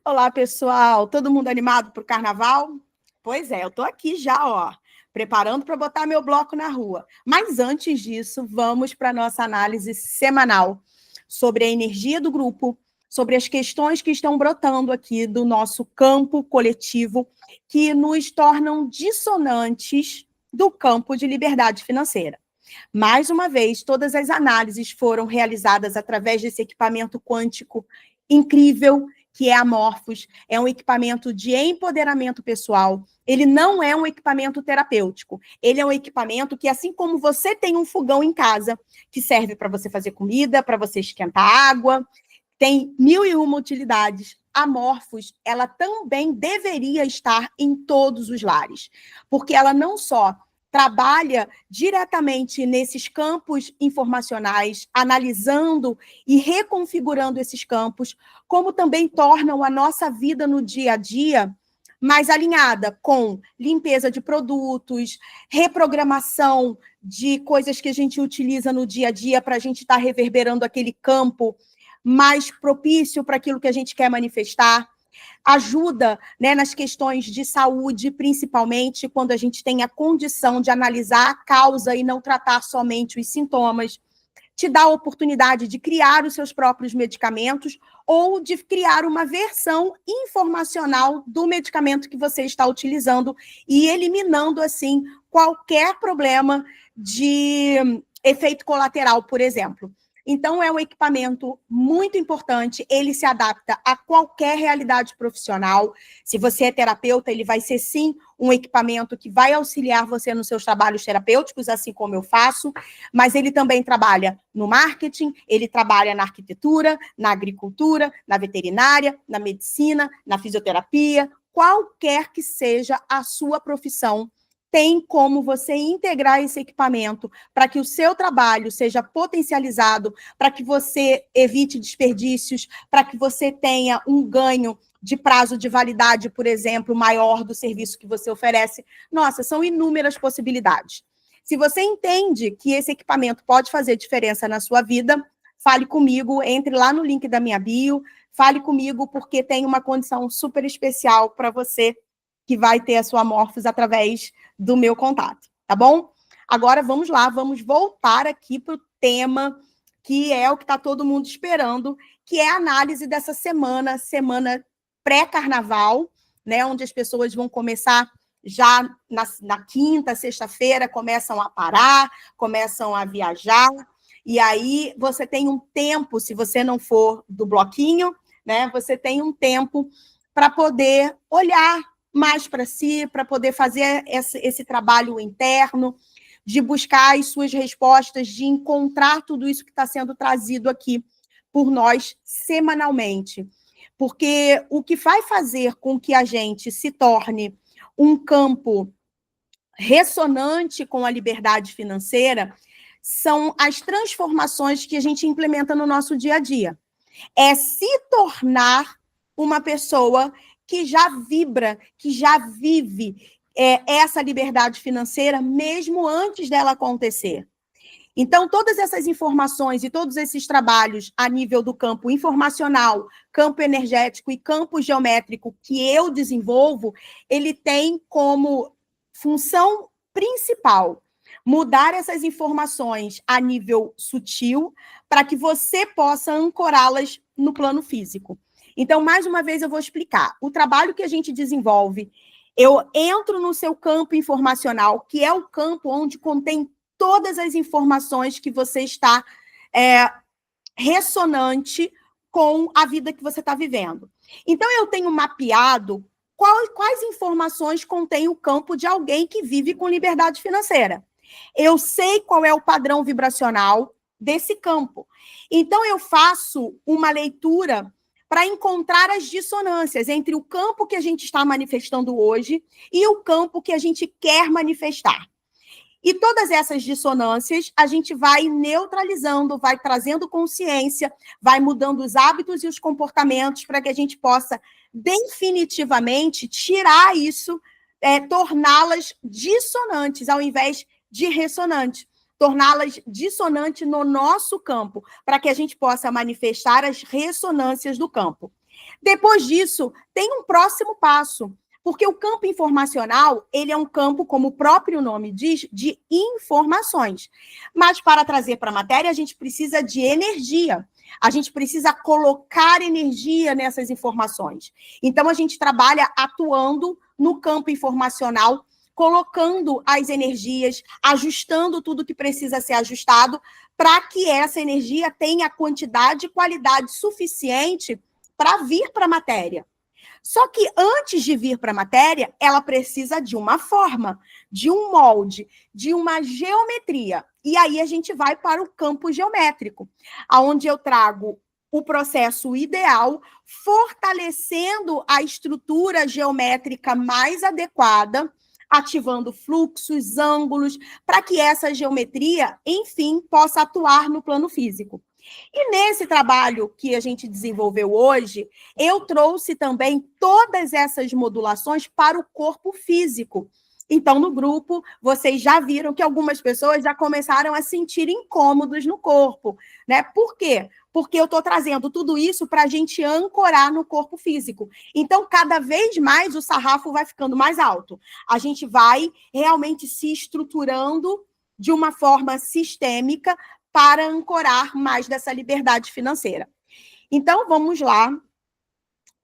Olá, pessoal. Todo mundo animado para o carnaval? Pois é, eu estou aqui já, preparando para botar meu bloco na rua. Mas antes disso, vamos para a nossa análise semanal sobre a energia do grupo, sobre as questões que estão brotando aqui do nosso campo coletivo, que nos tornam dissonantes do campo de liberdade financeira. Mais uma vez, todas as análises foram realizadas através desse equipamento quântico incrível, que é a Morphos. É um equipamento de empoderamento pessoal. Ele não é um equipamento terapêutico. Ele é um equipamento que, assim como você tem um fogão em casa, que serve para você fazer comida, para você esquentar água, tem 1001 utilidades. A Morphos, ela também deveria estar em todos os lares, porque ela não só trabalha diretamente nesses campos informacionais, analisando e reconfigurando esses campos, como também tornam a nossa vida no dia a dia mais alinhada com limpeza de produtos, reprogramação de coisas que a gente utiliza no dia a dia para a gente estar reverberando aquele campo mais propício para aquilo que a gente quer manifestar. Ajuda, né, nas questões de saúde, principalmente quando a gente tem a condição de analisar a causa e não tratar somente os sintomas. Te dá a oportunidade de criar os seus próprios medicamentos ou de criar uma versão informacional do medicamento que você está utilizando e eliminando, assim, qualquer problema de efeito colateral, por exemplo. Então, é um equipamento muito importante, ele se adapta a qualquer realidade profissional. Se você é terapeuta, ele vai ser, sim, um equipamento que vai auxiliar você nos seus trabalhos terapêuticos, assim como eu faço, mas ele também trabalha no marketing, ele trabalha na arquitetura, na agricultura, na veterinária, na medicina, na fisioterapia, qualquer que seja a sua profissão, tem como você integrar esse equipamento para que o seu trabalho seja potencializado, para que você evite desperdícios, para que você tenha um ganho de prazo de validade, por exemplo, maior do serviço que você oferece. Nossa, são inúmeras possibilidades. Se você entende que esse equipamento pode fazer diferença na sua vida, fale comigo, entre lá no link da minha bio, fale comigo, porque tem uma condição super especial para você que vai ter a sua Morphos através do meu contato, tá bom? Agora vamos lá, vamos voltar aqui para o tema que é o que está todo mundo esperando, que é a análise dessa semana pré-carnaval, né, onde as pessoas vão começar já na quinta, sexta-feira, começam a parar, começam a viajar, e aí você tem um tempo, se você não for do bloquinho, né, você tem um tempo para poder olhar mais para si, para poder fazer esse trabalho interno, de buscar as suas respostas, de encontrar tudo isso que está sendo trazido aqui por nós semanalmente. Porque o que vai fazer com que a gente se torne um campo ressonante com a liberdade financeira são as transformações que a gente implementa no nosso dia a dia. É se tornar uma pessoa que já vibra, que já vive essa liberdade financeira, mesmo antes dela acontecer. Então, todas essas informações e todos esses trabalhos a nível do campo informacional, campo energético e campo geométrico que eu desenvolvo, ele tem como função principal mudar essas informações a nível sutil para que você possa ancorá-las no plano físico. Então, mais uma vez, eu vou explicar. O trabalho que a gente desenvolve, eu entro no seu campo informacional, que é o campo onde contém todas as informações que você está ressonante com a vida que você está vivendo. Então, eu tenho mapeado quais informações contém o campo de alguém que vive com liberdade financeira. Eu sei qual é o padrão vibracional desse campo. Então, eu faço uma leitura para encontrar as dissonâncias entre o campo que a gente está manifestando hoje e o campo que a gente quer manifestar. E todas essas dissonâncias a gente vai neutralizando, vai trazendo consciência, vai mudando os hábitos e os comportamentos para que a gente possa definitivamente tirar isso, torná-las dissonantes ao invés de ressonantes. Torná-las dissonantes no nosso campo, para que a gente possa manifestar as ressonâncias do campo. Depois disso, tem um próximo passo, porque o campo informacional, ele é um campo, como o próprio nome diz, de informações. Mas para trazer para a matéria, a gente precisa de energia. A gente precisa colocar energia nessas informações. Então, a gente trabalha atuando no campo informacional, colocando as energias, ajustando tudo que precisa ser ajustado, para que essa energia tenha quantidade e qualidade suficiente para vir para a matéria. Só que antes de vir para a matéria, ela precisa de uma forma, de um molde, de uma geometria. E aí a gente vai para o campo geométrico, onde eu trago o processo ideal, fortalecendo a estrutura geométrica mais adequada, ativando fluxos, ângulos, para que essa geometria, enfim, possa atuar no plano físico. E nesse trabalho que a gente desenvolveu hoje, eu trouxe também todas essas modulações para o corpo físico. Então, no grupo, vocês já viram que algumas pessoas já começaram a sentir incômodos no corpo, né? Por quê? Porque eu estou trazendo tudo isso para a gente ancorar no corpo físico. Então, cada vez mais o sarrafo vai ficando mais alto. A gente vai realmente se estruturando de uma forma sistêmica para ancorar mais dessa liberdade financeira. Então, vamos lá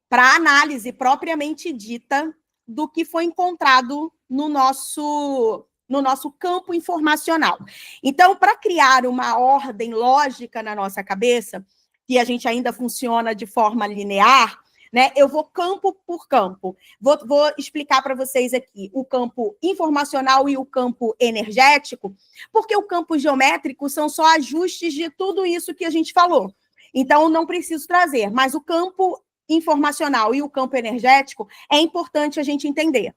para a análise propriamente dita do que foi encontrado no nosso campo informacional. Então, para criar uma ordem lógica na nossa cabeça, que a gente ainda funciona de forma linear, né? Eu vou campo por campo. Vou explicar para vocês aqui o campo informacional e o campo energético, porque o campo geométrico são só ajustes de tudo isso que a gente falou. Então, não preciso trazer, mas o campo informacional e o campo energético é importante a gente entender.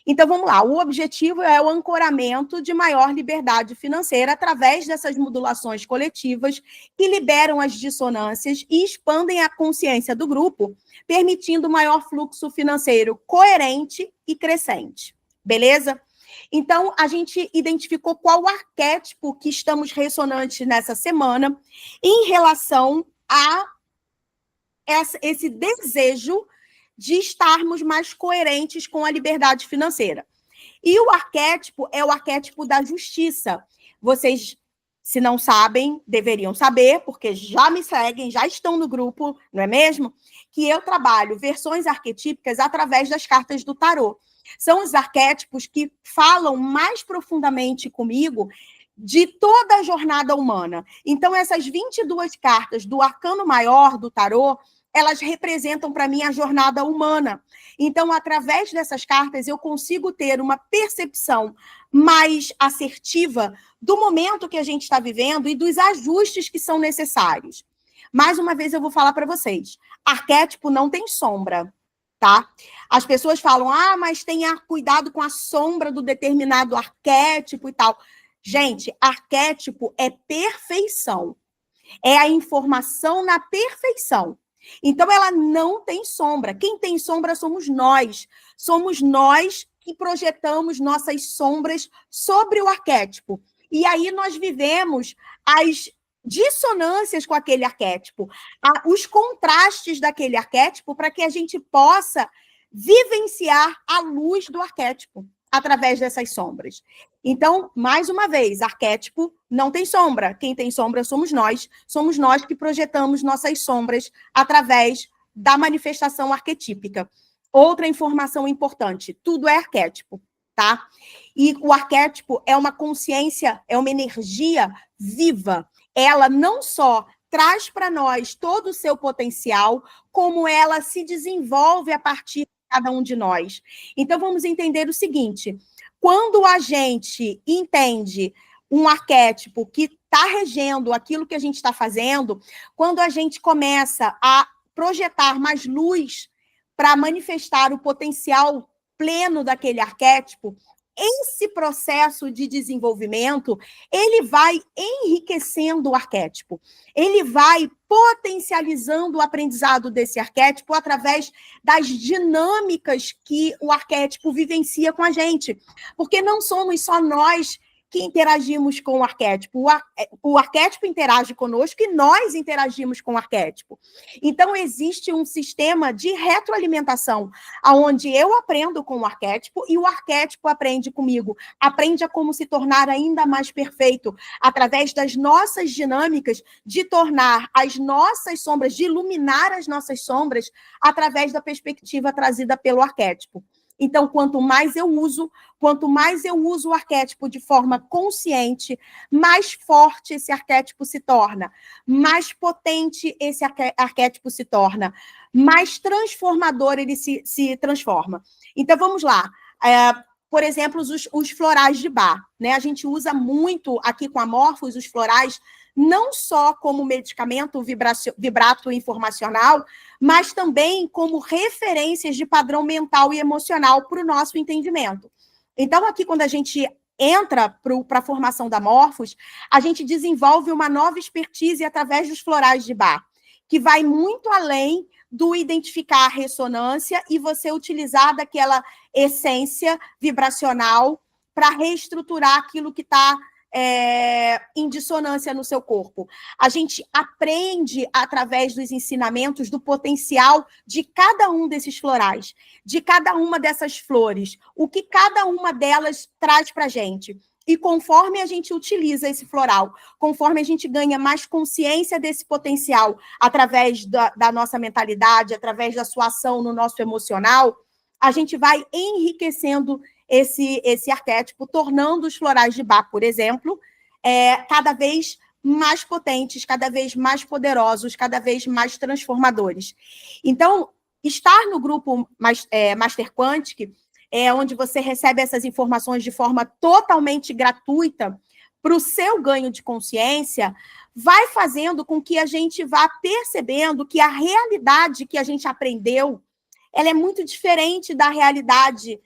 Então, vamos lá. O objetivo é o ancoramento de maior liberdade financeira através dessas modulações coletivas que liberam as dissonâncias e expandem a consciência do grupo, permitindo maior fluxo financeiro coerente e crescente. Beleza? Então, a gente identificou qual o arquétipo que estamos ressonantes nessa semana em relação a esse desejo de estarmos mais coerentes com a liberdade financeira. E o arquétipo é o arquétipo da justiça. Vocês, se não sabem, deveriam saber, porque já me seguem, já estão no grupo, não é mesmo? Que eu trabalho versões arquetípicas através das cartas do tarô. São os arquétipos que falam mais profundamente comigo de toda a jornada humana. Então, essas 22 cartas do arcano maior do tarô, elas representam para mim a jornada humana. Então, através dessas cartas, eu consigo ter uma percepção mais assertiva do momento que a gente está vivendo e dos ajustes que são necessários. Mais uma vez, eu vou falar para vocês. Arquétipo não tem sombra, tá? As pessoas falam, mas tenha cuidado com a sombra do determinado arquétipo e tal. Gente, arquétipo é perfeição. É a informação na perfeição. Então, ela não tem sombra. Quem tem sombra somos nós. Somos nós que projetamos nossas sombras sobre o arquétipo. E aí nós vivemos as dissonâncias com aquele arquétipo, os contrastes daquele arquétipo, para que a gente possa vivenciar a luz do arquétipo através dessas sombras. Então, mais uma vez, arquétipo não tem sombra. Quem tem sombra somos nós que projetamos nossas sombras através da manifestação arquetípica. Outra informação importante, tudo é arquétipo, tá? E o arquétipo é uma consciência, é uma energia viva. Ela não só traz para nós todo o seu potencial, como ela se desenvolve a partir de cada um de nós. Então, vamos entender o seguinte: quando a gente entende um arquétipo que está regendo aquilo que a gente está fazendo, quando a gente começa a projetar mais luz para manifestar o potencial pleno daquele arquétipo, esse processo de desenvolvimento, ele vai enriquecendo o arquétipo, ele vai potencializando o aprendizado desse arquétipo através das dinâmicas que o arquétipo vivencia com a gente, porque não somos só nós que interagimos com o arquétipo. O arquétipo interage conosco e nós interagimos com o arquétipo. Então, existe um sistema de retroalimentação, onde eu aprendo com o arquétipo e o arquétipo aprende comigo. Aprende a como se tornar ainda mais perfeito, através das nossas dinâmicas, de tornar as nossas sombras, de iluminar as nossas sombras, através da perspectiva trazida pelo arquétipo. Então, quanto mais eu uso o arquétipo de forma consciente, mais forte esse arquétipo se torna, mais potente esse arquétipo se torna, mais transformador ele se transforma. Então, vamos lá. Por exemplo, os florais de Bach, né? A gente usa muito aqui com a Morphos os florais, não só como medicamento vibrato informacional, mas também como referências de padrão mental e emocional para o nosso entendimento. Então, aqui, quando a gente entra para a formação da Morphos, a gente desenvolve uma nova expertise através dos florais de Bach, que vai muito além do identificar a ressonância e você utilizar daquela essência vibracional para reestruturar aquilo que está em dissonância no seu corpo. A gente aprende, através dos ensinamentos, do potencial de cada um desses florais, de cada uma dessas flores, o que cada uma delas traz para a gente. E conforme a gente utiliza esse floral, conforme a gente ganha mais consciência desse potencial, através da nossa mentalidade, através da sua ação no nosso emocional, a gente vai enriquecendo esse arquétipo, tornando os florais de Bach, por exemplo, cada vez mais potentes, cada vez mais poderosos, cada vez mais transformadores. Então, estar no grupo Master Quantic, onde você recebe essas informações de forma totalmente gratuita para o seu ganho de consciência, vai fazendo com que a gente vá percebendo que a realidade que a gente aprendeu, ela é muito diferente da realidade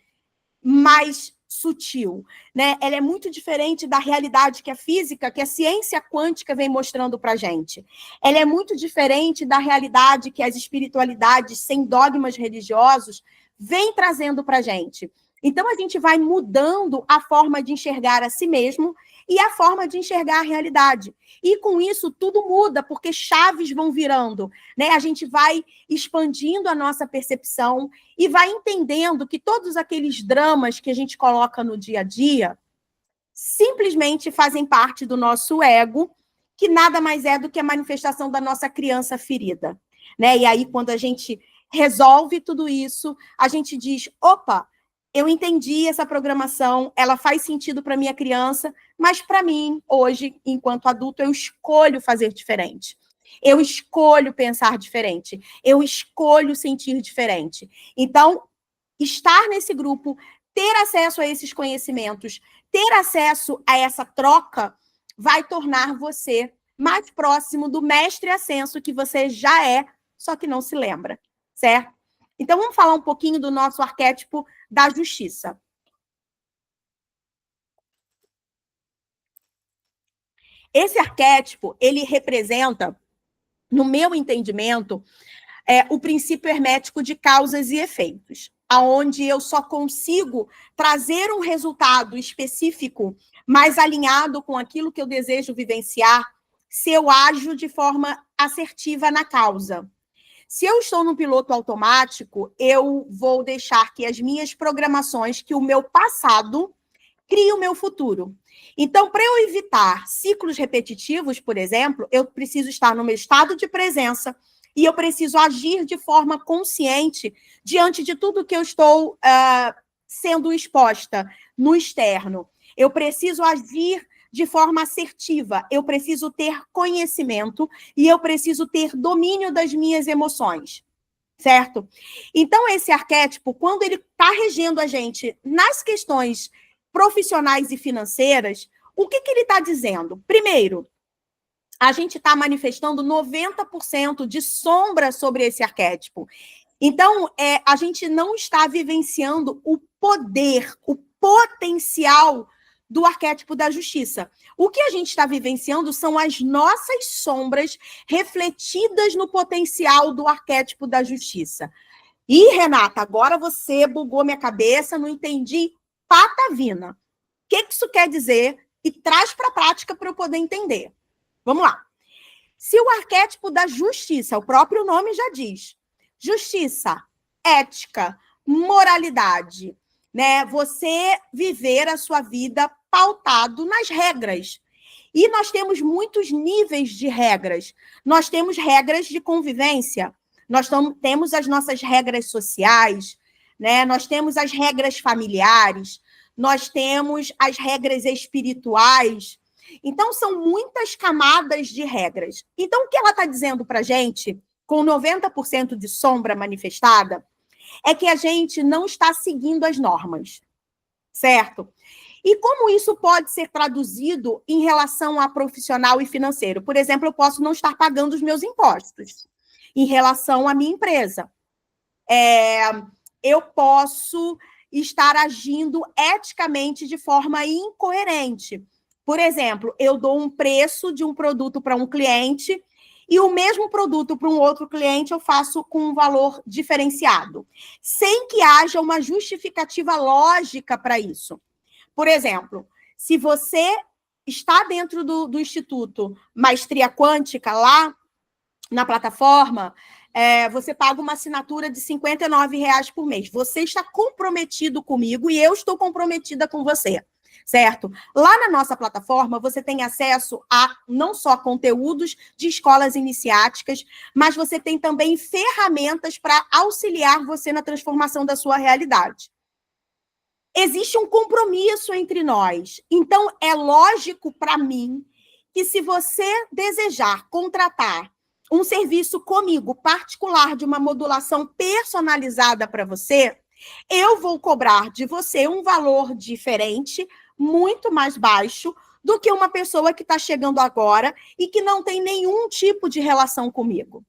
mais sutil, né? Ela é muito diferente da realidade que a física, que a ciência quântica vem mostrando para a gente. Ela é muito diferente da realidade que as espiritualidades sem dogmas religiosos vem trazendo para a gente. Então, a gente vai mudando a forma de enxergar a si mesmo e a forma de enxergar a realidade. E, com isso, tudo muda, porque chaves vão virando, né? A gente vai expandindo a nossa percepção e vai entendendo que todos aqueles dramas que a gente coloca no dia a dia simplesmente fazem parte do nosso ego, que nada mais é do que a manifestação da nossa criança ferida, né? E aí, quando a gente resolve tudo isso, a gente diz, opa, eu entendi essa programação, ela faz sentido para minha criança, mas para mim, hoje, enquanto adulto, eu escolho fazer diferente. Eu escolho pensar diferente. Eu escolho sentir diferente. Então, estar nesse grupo, ter acesso a esses conhecimentos, ter acesso a essa troca, vai tornar você mais próximo do mestre ascenso que você já é, só que não se lembra, certo? Então, vamos falar um pouquinho do nosso arquétipo da justiça. Esse arquétipo, ele representa, no meu entendimento, o princípio hermético de causas e efeitos, aonde eu só consigo trazer um resultado específico mais alinhado com aquilo que eu desejo vivenciar se eu ajo de forma assertiva na causa. Se eu estou no piloto automático, eu vou deixar que as minhas programações, que o meu passado, crie o meu futuro. Então, para eu evitar ciclos repetitivos, por exemplo, eu preciso estar no meu estado de presença e eu preciso agir de forma consciente diante de tudo que eu estou sendo exposta no externo. Eu preciso agir de forma assertiva, eu preciso ter conhecimento e eu preciso ter domínio das minhas emoções, certo? Então, esse arquétipo, quando ele está regendo a gente nas questões profissionais e financeiras, o que ele está dizendo? Primeiro, a gente está manifestando 90% de sombra sobre esse arquétipo. Então, a gente não está vivenciando o poder, o potencial do arquétipo da justiça. O que a gente está vivenciando são as nossas sombras refletidas no potencial do arquétipo da justiça. E, Renata, agora você bugou minha cabeça, não entendi patavina. O que isso quer dizer e traz para a prática para eu poder entender. Vamos lá. Se o arquétipo da justiça, o próprio nome já diz, justiça, ética, moralidade, né? Você viver a sua vida pautado nas regras. E nós temos muitos níveis de regras. Nós temos regras de convivência, nós temos as nossas regras sociais, né? Nós temos as regras familiares, nós temos as regras espirituais. Então, são muitas camadas de regras. Então, o que ela está dizendo para a gente, com 90% de sombra manifestada, é que a gente não está seguindo as normas, certo? E como isso pode ser traduzido em relação a profissional e financeiro? Por exemplo, eu posso não estar pagando os meus impostos em relação à minha empresa. Eu posso estar agindo eticamente de forma incoerente. Por exemplo, eu dou um preço de um produto para um cliente e o mesmo produto para um outro cliente eu faço com um valor diferenciado, sem que haja uma justificativa lógica para isso. Por exemplo, se você está dentro do Instituto Maestria Quântica, lá na plataforma, você paga uma assinatura de R$ 59,00 por mês. Você está comprometido comigo e eu estou comprometida com você, certo? Lá na nossa plataforma, você tem acesso a não só conteúdos de escolas iniciáticas, mas você tem também ferramentas para auxiliar você na transformação da sua realidade. Existe um compromisso entre nós. Então, é lógico para mim que se você desejar contratar um serviço comigo particular de uma modulação personalizada para você, eu vou cobrar de você um valor diferente, muito mais baixo, do que uma pessoa que está chegando agora e que não tem nenhum tipo de relação comigo.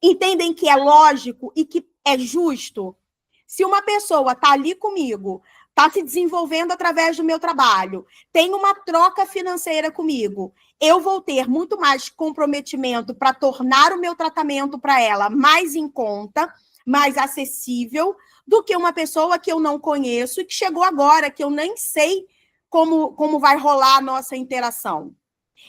Entendem que é lógico e que é justo? Se uma pessoa está ali comigo, está se desenvolvendo através do meu trabalho, tem uma troca financeira comigo, eu vou ter muito mais comprometimento para tornar o meu tratamento para ela mais em conta, mais acessível, do que uma pessoa que eu não conheço e que chegou agora, que eu nem sei como vai rolar a nossa interação.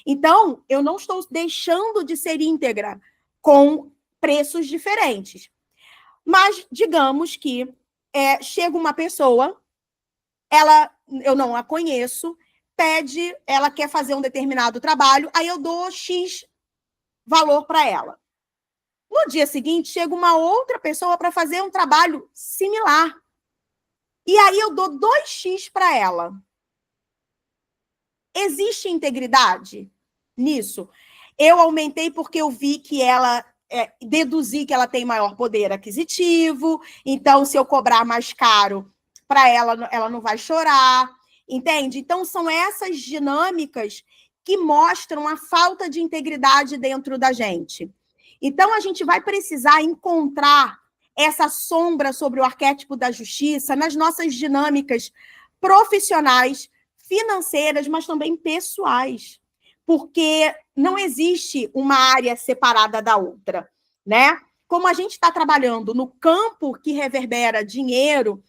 Então, eu não estou deixando de ser íntegra com preços diferentes. Mas, digamos que chega uma pessoa, eu não a conheço, pede, ela quer fazer um determinado trabalho, aí eu dou X valor para ela. No dia seguinte, chega uma outra pessoa para fazer um trabalho similar. E aí eu dou 2x para ela. Existe integridade nisso? Eu aumentei porque eu vi que ela... deduzi que ela tem maior poder aquisitivo, então, se eu cobrar mais caro para ela, ela não vai chorar, entende? Então, são essas dinâmicas que mostram a falta de integridade dentro da gente. Então, a gente vai precisar encontrar essa sombra sobre o arquétipo da justiça nas nossas dinâmicas profissionais, financeiras, mas também pessoais. Porque não existe uma área separada da outra, né? Como a gente está trabalhando no campo que reverbera dinheiro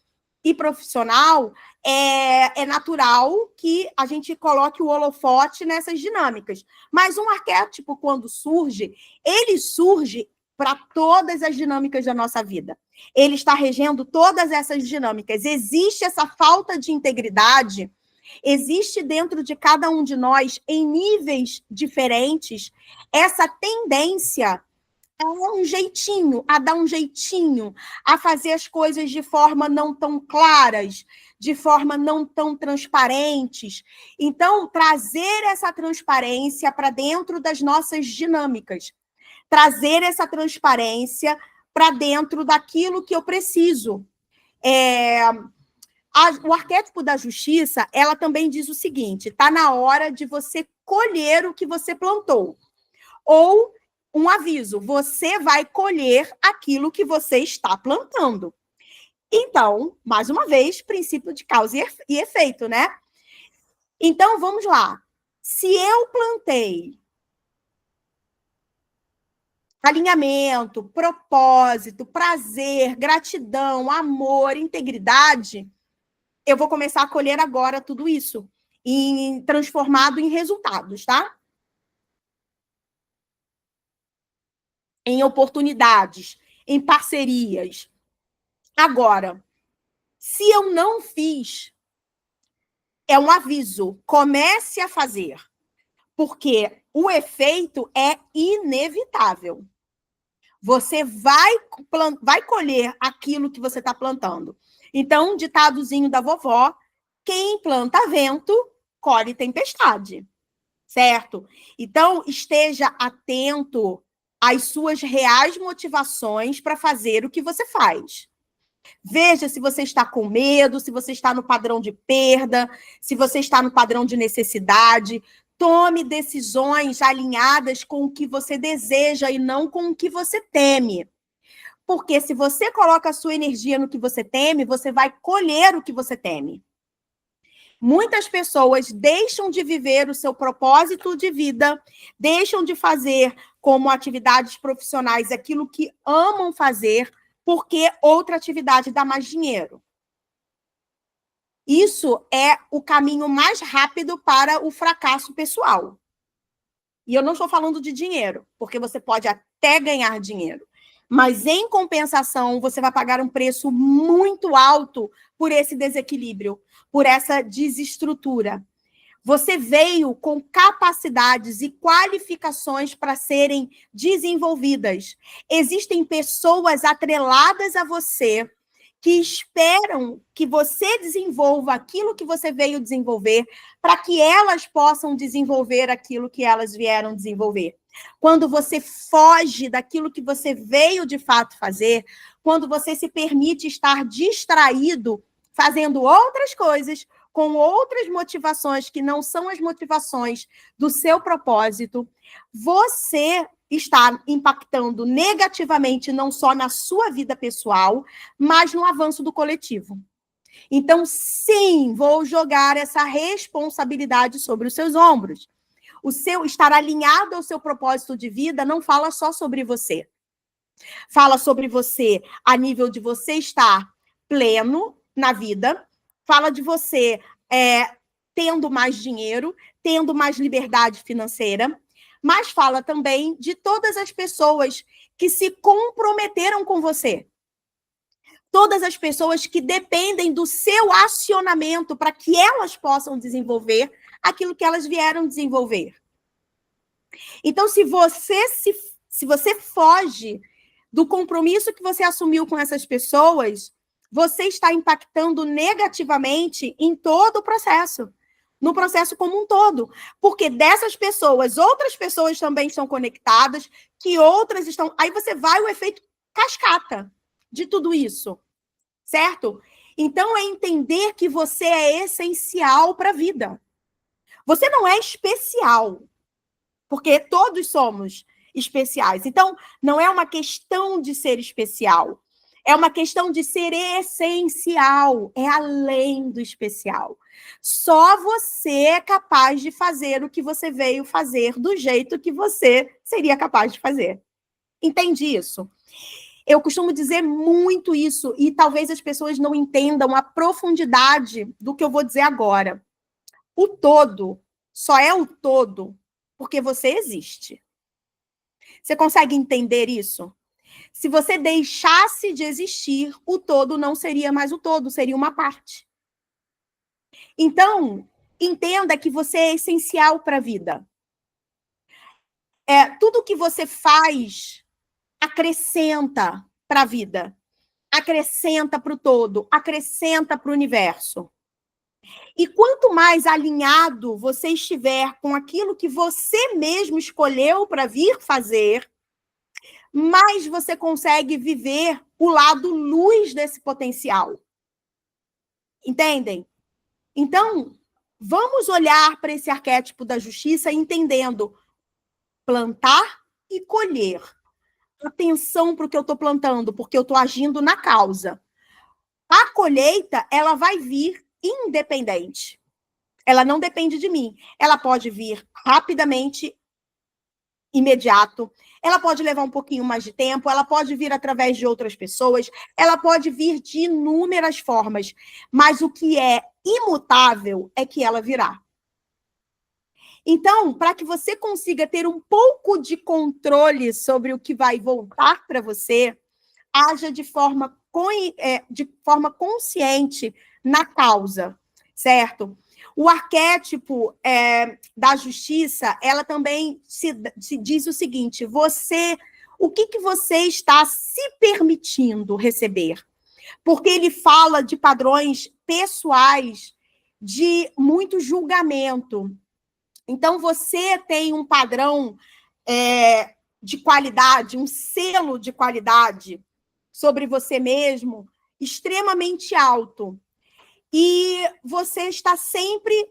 e profissional, é natural que a gente coloque o holofote nessas dinâmicas. Mas um arquétipo, quando surge, ele surge para todas as dinâmicas da nossa vida. Ele está regendo todas essas dinâmicas. Existe essa falta de integridade, existe dentro de cada um de nós, em níveis diferentes, essa tendência a dar um jeitinho, a fazer as coisas de forma não tão claras, de forma não tão transparentes. Então, trazer essa transparência para dentro das nossas dinâmicas, trazer essa transparência para dentro daquilo que eu preciso. O arquétipo da justiça, ela também diz o seguinte: está na hora de você colher o que você plantou. Ou um aviso, você vai colher aquilo que você está plantando. Então, mais uma vez, princípio de causa e efeito, né? Então, vamos lá. Se eu plantei alinhamento, propósito, prazer, gratidão, amor, integridade, eu vou começar a colher agora tudo isso. transformado em resultados, tá? Em oportunidades, em parcerias. Agora, se eu não fiz, é um aviso, comece a fazer, porque o efeito é inevitável. Você vai colher aquilo que você está plantando. Então, um ditadozinho da vovó, quem planta vento, colhe tempestade, certo? Então, esteja atento às suas reais motivações para fazer o que você faz. Veja se você está com medo, se você está no padrão de perda, se você está no padrão de necessidade. Tome decisões alinhadas com o que você deseja e não com o que você teme. Porque se você coloca a sua energia no que você teme, você vai colher o que você teme. Muitas pessoas deixam de viver o seu propósito de vida, deixam de fazer como atividades profissionais aquilo que amam fazer, porque outra atividade dá mais dinheiro. Isso é o caminho mais rápido para o fracasso pessoal. E eu não estou falando de dinheiro, porque você pode até ganhar dinheiro. Mas, em compensação, você vai pagar um preço muito alto por esse desequilíbrio, por essa desestrutura. Você veio com capacidades e qualificações para serem desenvolvidas. Existem pessoas atreladas a você que esperam que você desenvolva aquilo que você veio desenvolver para que elas possam desenvolver aquilo que elas vieram desenvolver. Quando você foge daquilo que você veio de fato fazer, quando você se permite estar distraído, fazendo outras coisas, com outras motivações que não são as motivações do seu propósito, você está impactando negativamente não só na sua vida pessoal, mas no avanço do coletivo. Então, sim, vou jogar essa responsabilidade sobre os seus ombros. O seu estar alinhado ao seu propósito de vida não fala só sobre você. Fala sobre você a nível de você estar pleno na vida, fala de você tendo mais dinheiro, tendo mais liberdade financeira, mas fala também de todas as pessoas que se comprometeram com você. Todas as pessoas que dependem do seu acionamento para que elas possam desenvolver aquilo que elas vieram desenvolver. Então, se você foge do compromisso que você assumiu com essas pessoas, você está impactando negativamente em todo o processo. No processo como um todo. Porque dessas pessoas, outras pessoas também estão conectadas, que outras estão... Aí você vai o efeito cascata de tudo isso, certo? Então, é entender que você é essencial para a vida. Você não é especial, porque todos somos especiais. Então, não é uma questão de ser especial. É uma questão de ser essencial, é além do especial. Só você é capaz de fazer o que você veio fazer do jeito que você seria capaz de fazer. Entende isso? Eu costumo dizer muito isso, e talvez as pessoas não entendam a profundidade do que eu vou dizer agora. O todo só é o todo porque você existe. Você consegue entender isso? Se você deixasse de existir, o todo não seria mais o todo, seria uma parte. Então, entenda que você é essencial para a vida. Tudo que você faz acrescenta para a vida, acrescenta para o todo, acrescenta para o universo. E quanto mais alinhado você estiver com aquilo que você mesmo escolheu para vir fazer, mais você consegue viver o lado luz desse potencial. Entendem? Então, vamos olhar para esse arquétipo da justiça entendendo plantar e colher. Atenção para o que eu estou plantando, porque eu estou agindo na causa. A colheita, ela vai vir independente. Ela não depende de mim. Ela pode vir rapidamente, imediato. Ela pode levar um pouquinho mais de tempo, ela pode vir através de outras pessoas, ela pode vir de inúmeras formas. Mas o que é imutável é que ela virá. Então, para que você consiga ter um pouco de controle sobre o que vai voltar para você, haja de forma consciente na causa, certo? O arquétipo da justiça, ela também se diz o seguinte: o que você está se permitindo receber? Porque ele fala de padrões pessoais de muito julgamento. Então, você tem um padrão de qualidade, um selo de qualidade sobre você mesmo extremamente alto. E você está sempre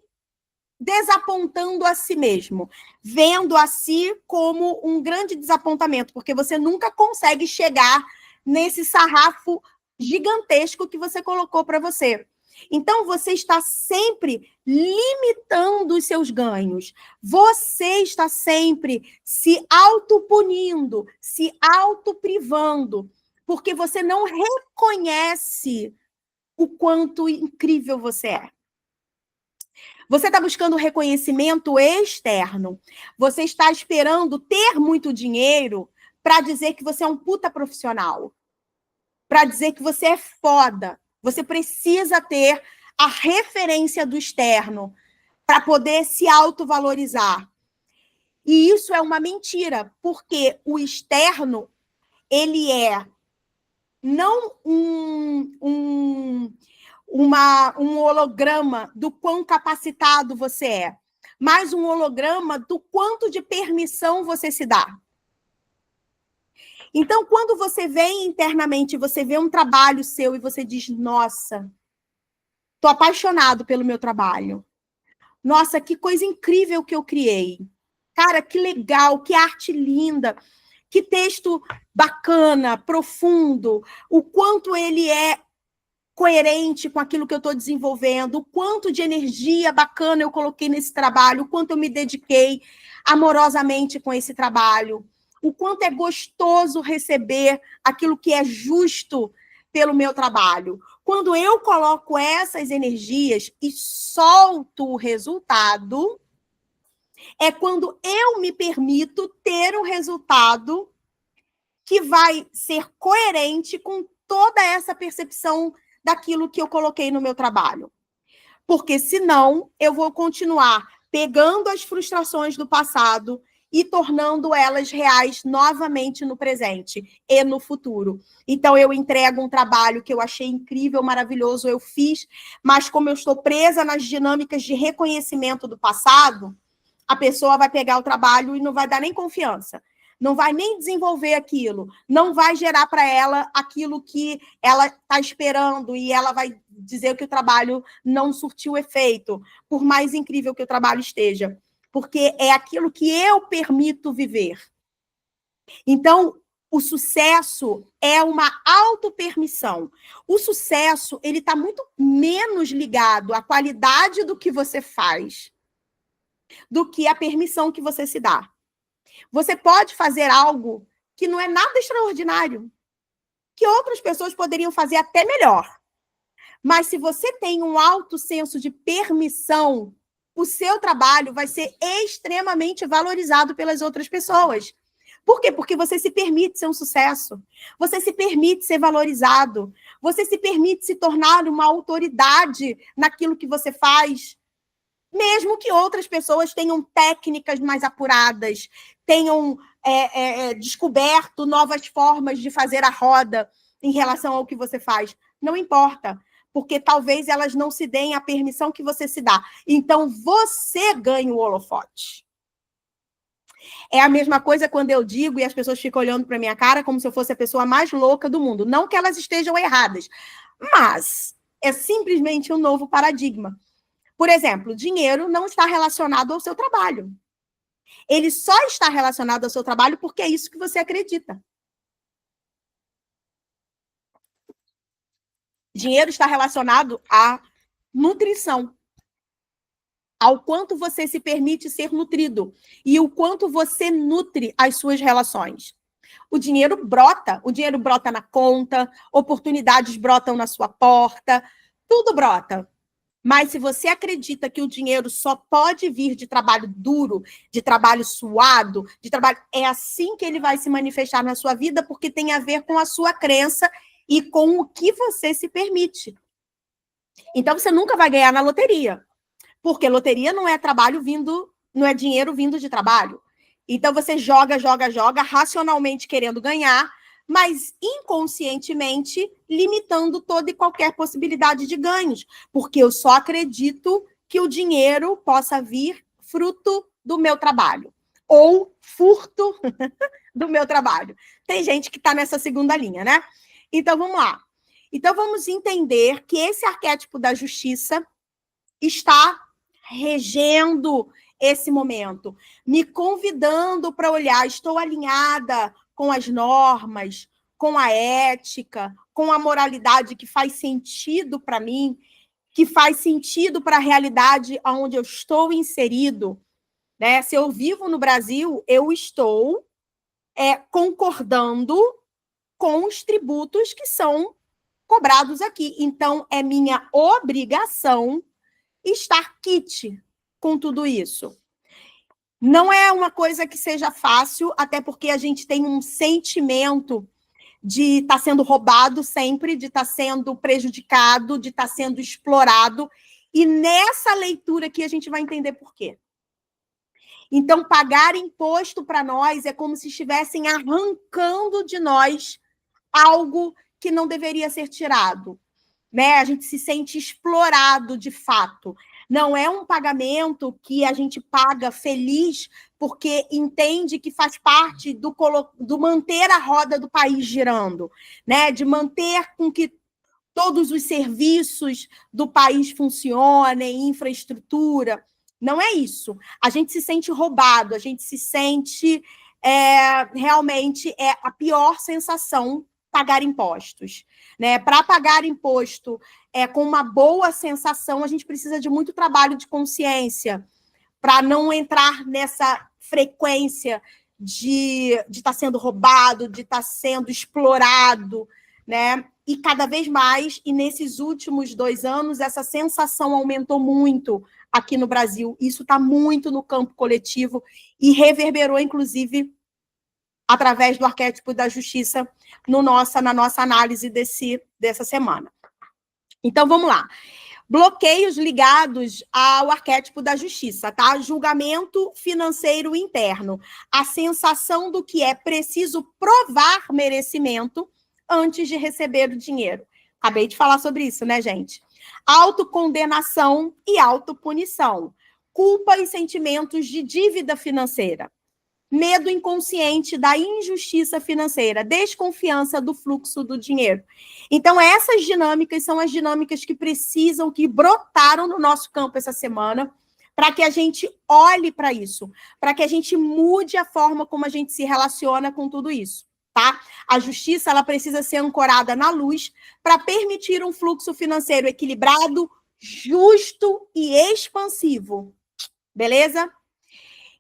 desapontando a si mesmo, vendo a si como um grande desapontamento, porque você nunca consegue chegar nesse sarrafo gigantesco que você colocou para você. Então, você está sempre limitando os seus ganhos. Você está sempre se autopunindo, se autoprivando, porque você não reconhece o quanto incrível você é. Você está buscando reconhecimento externo. Você está esperando ter muito dinheiro para dizer que você é um puta profissional. Para dizer que você é foda. Você precisa ter a referência do externo para poder se autovalorizar. E isso é uma mentira, porque o externo, ele é não um holograma do quão capacitado você é, mas um holograma do quanto de permissão você se dá. Então, quando você vem internamente, você vê um trabalho seu e você diz, nossa, estou apaixonado pelo meu trabalho. Nossa, que coisa incrível que eu criei. Cara, que legal, que arte linda, que texto bacana, profundo, o quanto ele é coerente com aquilo que eu estou desenvolvendo, o quanto de energia bacana eu coloquei nesse trabalho, o quanto eu me dediquei amorosamente com esse trabalho, o quanto é gostoso receber aquilo que é justo pelo meu trabalho. Quando eu coloco essas energias e solto o resultado, é quando eu me permito ter um resultado que vai ser coerente com toda essa percepção daquilo que eu coloquei no meu trabalho. Porque senão eu vou continuar pegando as frustrações do passado e tornando elas reais novamente no presente e no futuro. Então eu entrego um trabalho que eu achei incrível, maravilhoso, eu fiz, mas como eu estou presa nas dinâmicas de reconhecimento do passado, a pessoa vai pegar o trabalho e não vai dar nem confiança. Não vai nem desenvolver aquilo, não vai gerar para ela aquilo que ela está esperando e ela vai dizer que o trabalho não surtiu efeito, por mais incrível que o trabalho esteja, porque é aquilo que eu permito viver. Então, o sucesso é uma autopermissão. O sucesso, ele está muito menos ligado à qualidade do que você faz do que à permissão que você se dá. Você pode fazer algo que não é nada extraordinário, que outras pessoas poderiam fazer até melhor. Mas se você tem um alto senso de permissão, o seu trabalho vai ser extremamente valorizado pelas outras pessoas. Por quê? Porque você se permite ser um sucesso. Você se permite ser valorizado. Você se permite se tornar uma autoridade naquilo que você faz. Mesmo que outras pessoas tenham técnicas mais apuradas, tenham descoberto novas formas de fazer a roda em relação ao que você faz. Não importa, porque talvez elas não se deem a permissão que você se dá. Então, você ganha o holofote. É a mesma coisa quando eu digo e as pessoas ficam olhando para minha cara como se eu fosse a pessoa mais louca do mundo. Não que elas estejam erradas, mas é simplesmente um novo paradigma. Por exemplo, dinheiro não está relacionado ao seu trabalho. Ele só está relacionado ao seu trabalho porque é isso que você acredita. Dinheiro está relacionado à nutrição, ao quanto você se permite ser nutrido e o quanto você nutre as suas relações. O dinheiro brota na conta, oportunidades brotam na sua porta, tudo brota. Mas se você acredita que o dinheiro só pode vir de trabalho duro, de trabalho suado, de trabalho, é assim que ele vai se manifestar na sua vida, porque tem a ver com a sua crença e com o que você se permite. Então você nunca vai ganhar na loteria, porque loteria não é trabalho vindo, não é dinheiro vindo de trabalho. Então você joga, racionalmente querendo ganhar, mas inconscientemente limitando toda e qualquer possibilidade de ganhos, porque eu só acredito que o dinheiro possa vir fruto do meu trabalho, ou furto do meu trabalho. Tem gente que está nessa segunda linha, né? Então, vamos lá. Então, vamos entender que esse arquétipo da justiça está regendo esse momento, me convidando para olhar, estou alinhada com as normas, com a ética, com a moralidade que faz sentido para mim, que faz sentido para a realidade onde eu estou inserido, né? Se eu vivo no Brasil, eu estou concordando com os tributos que são cobrados aqui. Então, é minha obrigação estar quite com tudo isso. Não é uma coisa que seja fácil, até porque a gente tem um sentimento de estar sendo roubado sempre, de estar sendo prejudicado, de estar sendo explorado. E nessa leitura aqui a gente vai entender por quê. Então, pagar imposto para nós é como se estivessem arrancando de nós algo que não deveria ser tirado, né? A gente se sente explorado de fato. Não é um pagamento que a gente paga feliz porque entende que faz parte do manter a roda do país girando, né? De manter com que todos os serviços do país funcionem, infraestrutura. Não é isso. A gente se sente roubado, a gente se sente realmente a pior sensação pagar impostos, né? Para pagar imposto com uma boa sensação, a gente precisa de muito trabalho de consciência para não entrar nessa frequência de estar sendo roubado, de estar sendo explorado, né? E cada vez mais, e nesses últimos 2 anos, essa sensação aumentou muito aqui no Brasil. Isso está muito no campo coletivo e reverberou, inclusive, através do arquétipo da justiça na nossa análise dessa semana. Então, vamos lá. Bloqueios ligados ao arquétipo da justiça, tá? Julgamento financeiro interno. A sensação do que é preciso provar merecimento antes de receber o dinheiro. Acabei de falar sobre isso, né, gente? Autocondenação e autopunição. Culpa e sentimentos de dívida financeira. Medo inconsciente da injustiça financeira, desconfiança do fluxo do dinheiro. Então, essas dinâmicas são as dinâmicas que brotaram no nosso campo essa semana, para que a gente olhe para isso, para que a gente mude a forma como a gente se relaciona com tudo isso, tá? A justiça, ela precisa ser ancorada na luz para permitir um fluxo financeiro equilibrado, justo e expansivo. Beleza?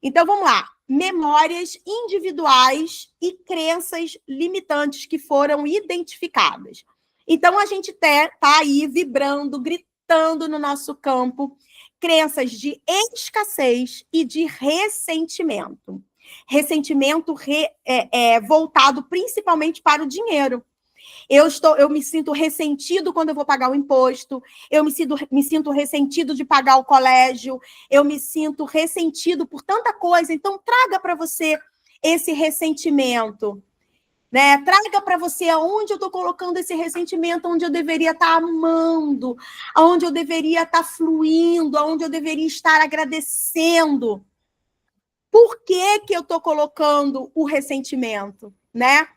Então, vamos lá. Memórias individuais e crenças limitantes que foram identificadas. Então, a gente está aí vibrando, gritando no nosso campo, crenças de escassez e de ressentimento. Ressentimento voltado principalmente para o dinheiro. Eu me sinto ressentido quando eu vou pagar o imposto, eu me sinto ressentido de pagar o colégio, eu me sinto ressentido por tanta coisa. Então, traga para você esse ressentimento, né? Traga para você aonde eu estou colocando esse ressentimento, onde eu deveria estar amando, aonde eu deveria estar fluindo, aonde eu deveria estar agradecendo. Por que eu estou colocando o ressentimento, né?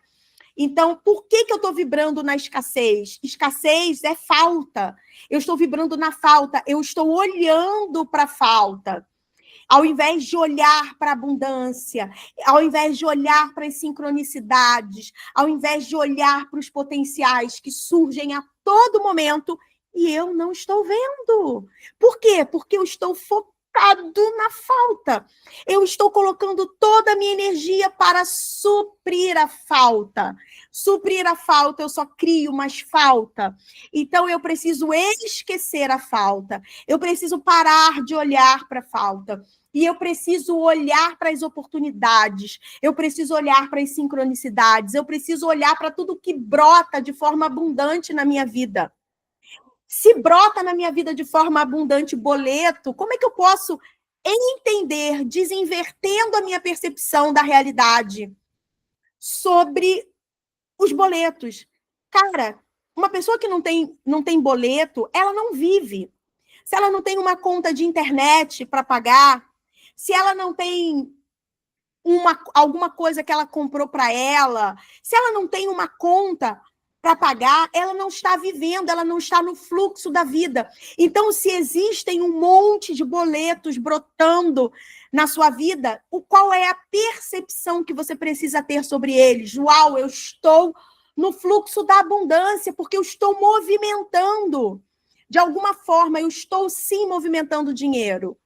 Então, por que eu estou vibrando na escassez? Escassez é falta. Eu estou vibrando na falta. Eu estou olhando para a falta. Ao invés de olhar para a abundância, ao invés de olhar para as sincronicidades, ao invés de olhar para os potenciais que surgem a todo momento, e eu não estou vendo. Por quê? Porque eu estou focada na falta. Eu estou colocando toda a minha energia para suprir a falta. Suprir a falta, eu só crio mais falta. Então, eu preciso esquecer a falta. Eu preciso parar de olhar para a falta. E eu preciso olhar para as oportunidades. Eu preciso olhar para as sincronicidades. Eu preciso olhar para tudo que brota de forma abundante na minha vida. Se brota na minha vida de forma abundante boleto, como é que eu posso entender, desinvertendo a minha percepção da realidade sobre os boletos? Cara, uma pessoa que não tem boleto, ela não vive. Se ela não tem uma conta de internet para pagar, se ela não tem alguma coisa que ela comprou para ela, se ela não tem uma conta para pagar, ela não está vivendo, ela não está no fluxo da vida. Então, se existem um monte de boletos brotando na sua vida, qual é a percepção que você precisa ter sobre eles? Uau, eu estou no fluxo da abundância, porque eu estou movimentando. De alguma forma, eu estou sim movimentando dinheiro.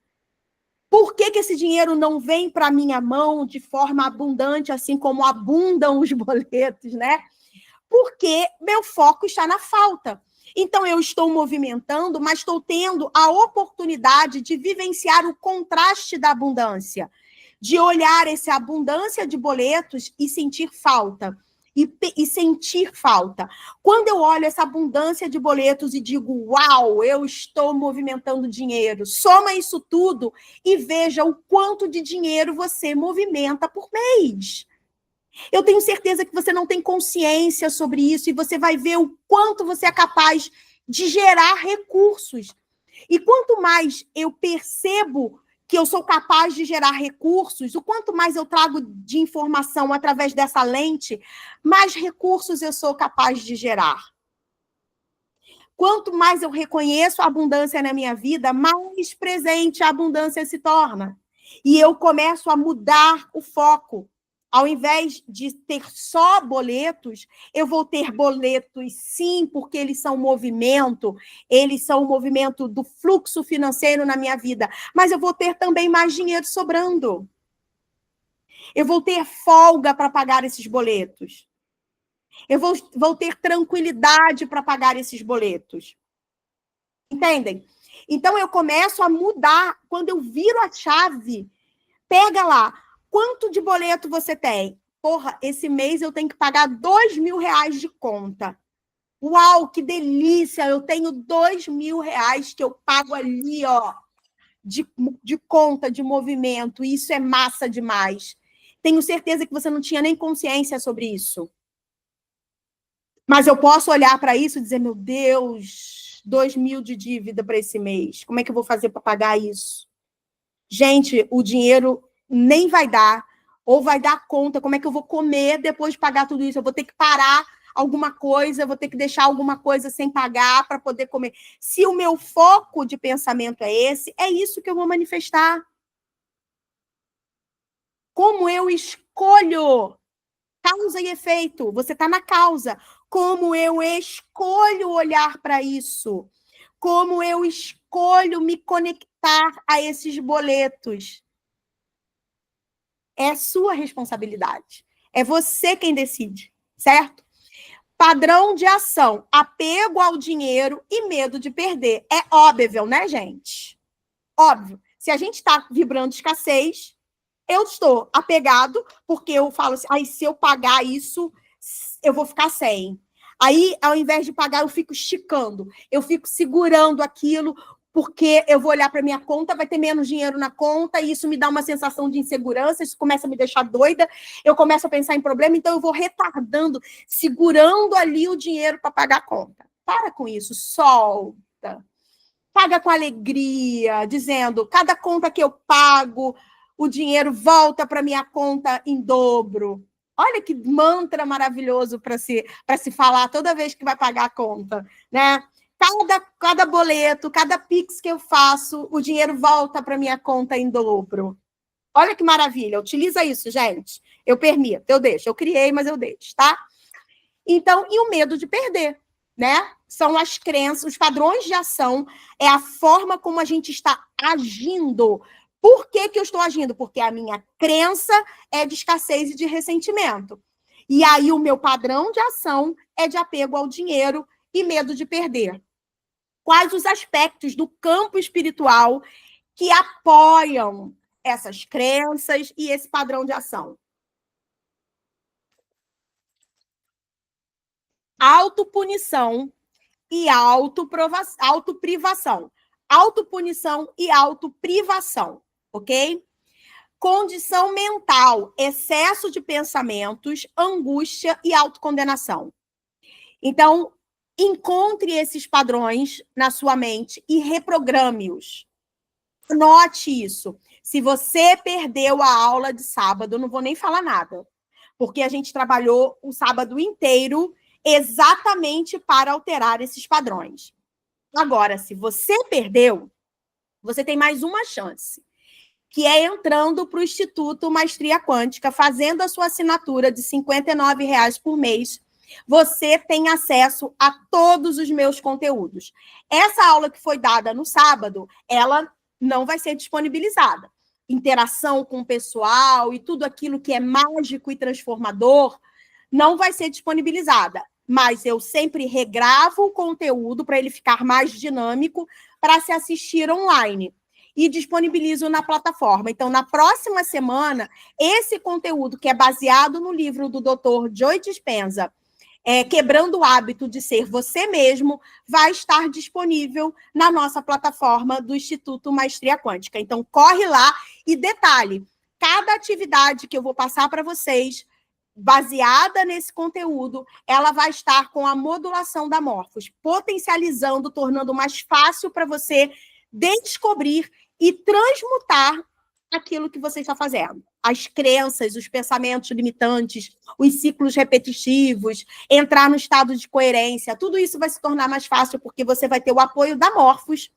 Por que esse dinheiro não vem para a minha mão de forma abundante, assim como abundam os boletos, né? Porque meu foco está na falta. Então, eu estou movimentando, mas estou tendo a oportunidade de vivenciar o contraste da abundância, de olhar essa abundância de boletos e sentir falta. E sentir falta. Quando eu olho essa abundância de boletos e digo, uau, eu estou movimentando dinheiro, soma isso tudo e veja o quanto de dinheiro você movimenta por mês. Eu tenho certeza que você não tem consciência sobre isso e você vai ver o quanto você é capaz de gerar recursos. E quanto mais eu percebo que eu sou capaz de gerar recursos, o quanto mais eu trago de informação através dessa lente, mais recursos eu sou capaz de gerar. Quanto mais eu reconheço a abundância na minha vida, mais presente a abundância se torna. E eu começo a mudar o foco. Ao invés de ter só boletos, eu vou ter boletos, sim, porque eles são um movimento do fluxo financeiro na minha vida. Mas eu vou ter também mais dinheiro sobrando. Eu vou ter folga para pagar esses boletos. Eu vou ter tranquilidade para pagar esses boletos. Entendem? Então, eu começo a mudar. Quando eu viro a chave, pega lá. Quanto de boleto você tem? Porra, esse mês eu tenho que pagar R$2.000 de conta. Uau, que delícia! Eu tenho R$2.000 que eu pago ali, ó, de conta, de movimento. Isso é massa demais. Tenho certeza que você não tinha nem consciência sobre isso. Mas eu posso olhar para isso e dizer, meu Deus, 2.000 de dívida para esse mês. Como é que eu vou fazer para pagar isso? Gente, o dinheiro nem vai dar, ou vai dar conta, como é que eu vou comer depois de pagar tudo isso? Eu vou ter que parar alguma coisa, eu vou ter que deixar alguma coisa sem pagar para poder comer. Se o meu foco de pensamento é esse, é isso que eu vou manifestar. Como eu escolho causa e efeito, você está na causa. Como eu escolho olhar para isso? Como eu escolho me conectar a esses boletos? É sua responsabilidade. É você quem decide, certo? Padrão de ação, apego ao dinheiro e medo de perder. É óbvio, né, gente? Óbvio. Se a gente está vibrando escassez, eu estou apegado, porque eu falo assim, aí se eu pagar isso, eu vou ficar sem. Aí, ao invés de pagar, eu fico esticando, eu fico segurando aquilo, porque eu vou olhar para minha conta, vai ter menos dinheiro na conta, e isso me dá uma sensação de insegurança, isso começa a me deixar doida, eu começo a pensar em problema, então eu vou retardando, segurando ali o dinheiro para pagar a conta. Para com isso, solta. Paga com alegria, dizendo, cada conta que eu pago, o dinheiro volta para minha conta em dobro. Olha que mantra maravilhoso para se falar toda vez que vai pagar a conta, né? Cada boleto, cada Pix que eu faço, o dinheiro volta para minha conta em dobro. Olha que maravilha. Utiliza isso, gente. Eu permito, eu deixo. Eu criei, mas eu deixo, tá? Então, e o medo de perder, né? são as crenças, os padrões de ação, é a forma como a gente está agindo. Por que eu estou agindo? Porque a minha crença é de escassez e de ressentimento. E aí o meu padrão de ação é de apego ao dinheiro e medo de perder. Quais os aspectos do campo espiritual que apoiam essas crenças e esse padrão de ação? Autopunição e autoprivação. Autopunição e autoprivação, ok? Condição mental, excesso de pensamentos, angústia e autocondenação. Então, encontre esses padrões na sua mente e reprograme-os. Note isso. Se você perdeu a aula de sábado, eu não vou nem falar nada, porque a gente trabalhou o sábado inteiro exatamente para alterar esses padrões. Agora, se você perdeu, você tem mais uma chance, que é entrando para o Instituto Maestria Quântica, fazendo a sua assinatura de R$ 59,00 por mês. Você tem acesso a todos os meus conteúdos. Essa aula que foi dada no sábado, ela não vai ser disponibilizada. Interação com o pessoal e tudo aquilo que é mágico e transformador não vai ser disponibilizada. Mas eu sempre regravo o conteúdo para ele ficar mais dinâmico para se assistir online e disponibilizo na plataforma. Então, na próxima semana, esse conteúdo que é baseado no livro do Dr. Joe Dispenza, Quebrando o Hábito de Ser Você Mesmo, vai estar disponível na nossa plataforma do Instituto Maestria Quântica. Então, corre lá e detalhe, cada atividade que eu vou passar para vocês, baseada nesse conteúdo, ela vai estar com a modulação da Morfos, potencializando, tornando mais fácil para você descobrir e transmutar aquilo que você está fazendo. As crenças, os pensamentos limitantes, os ciclos repetitivos, entrar no estado de coerência, tudo isso vai se tornar mais fácil porque você vai ter o apoio da Morfos,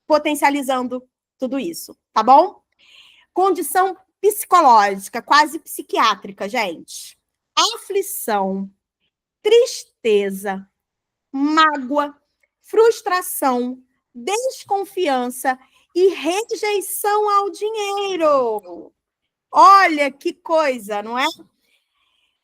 potencializando tudo isso, tá bom? Condição psicológica, quase psiquiátrica, gente. Aflição, tristeza, mágoa, frustração, desconfiança e rejeição ao dinheiro. Olha que coisa, não é?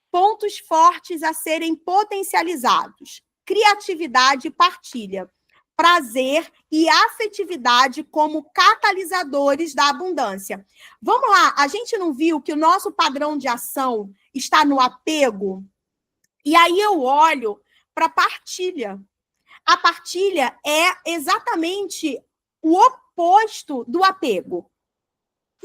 Pontos fortes a serem potencializados: criatividade e partilha, prazer e afetividade como catalisadores da abundância. Vamos lá, a gente não viu que o nosso padrão de ação está no apego? E aí eu olho para a partilha. A partilha é exatamente o oposto do apego.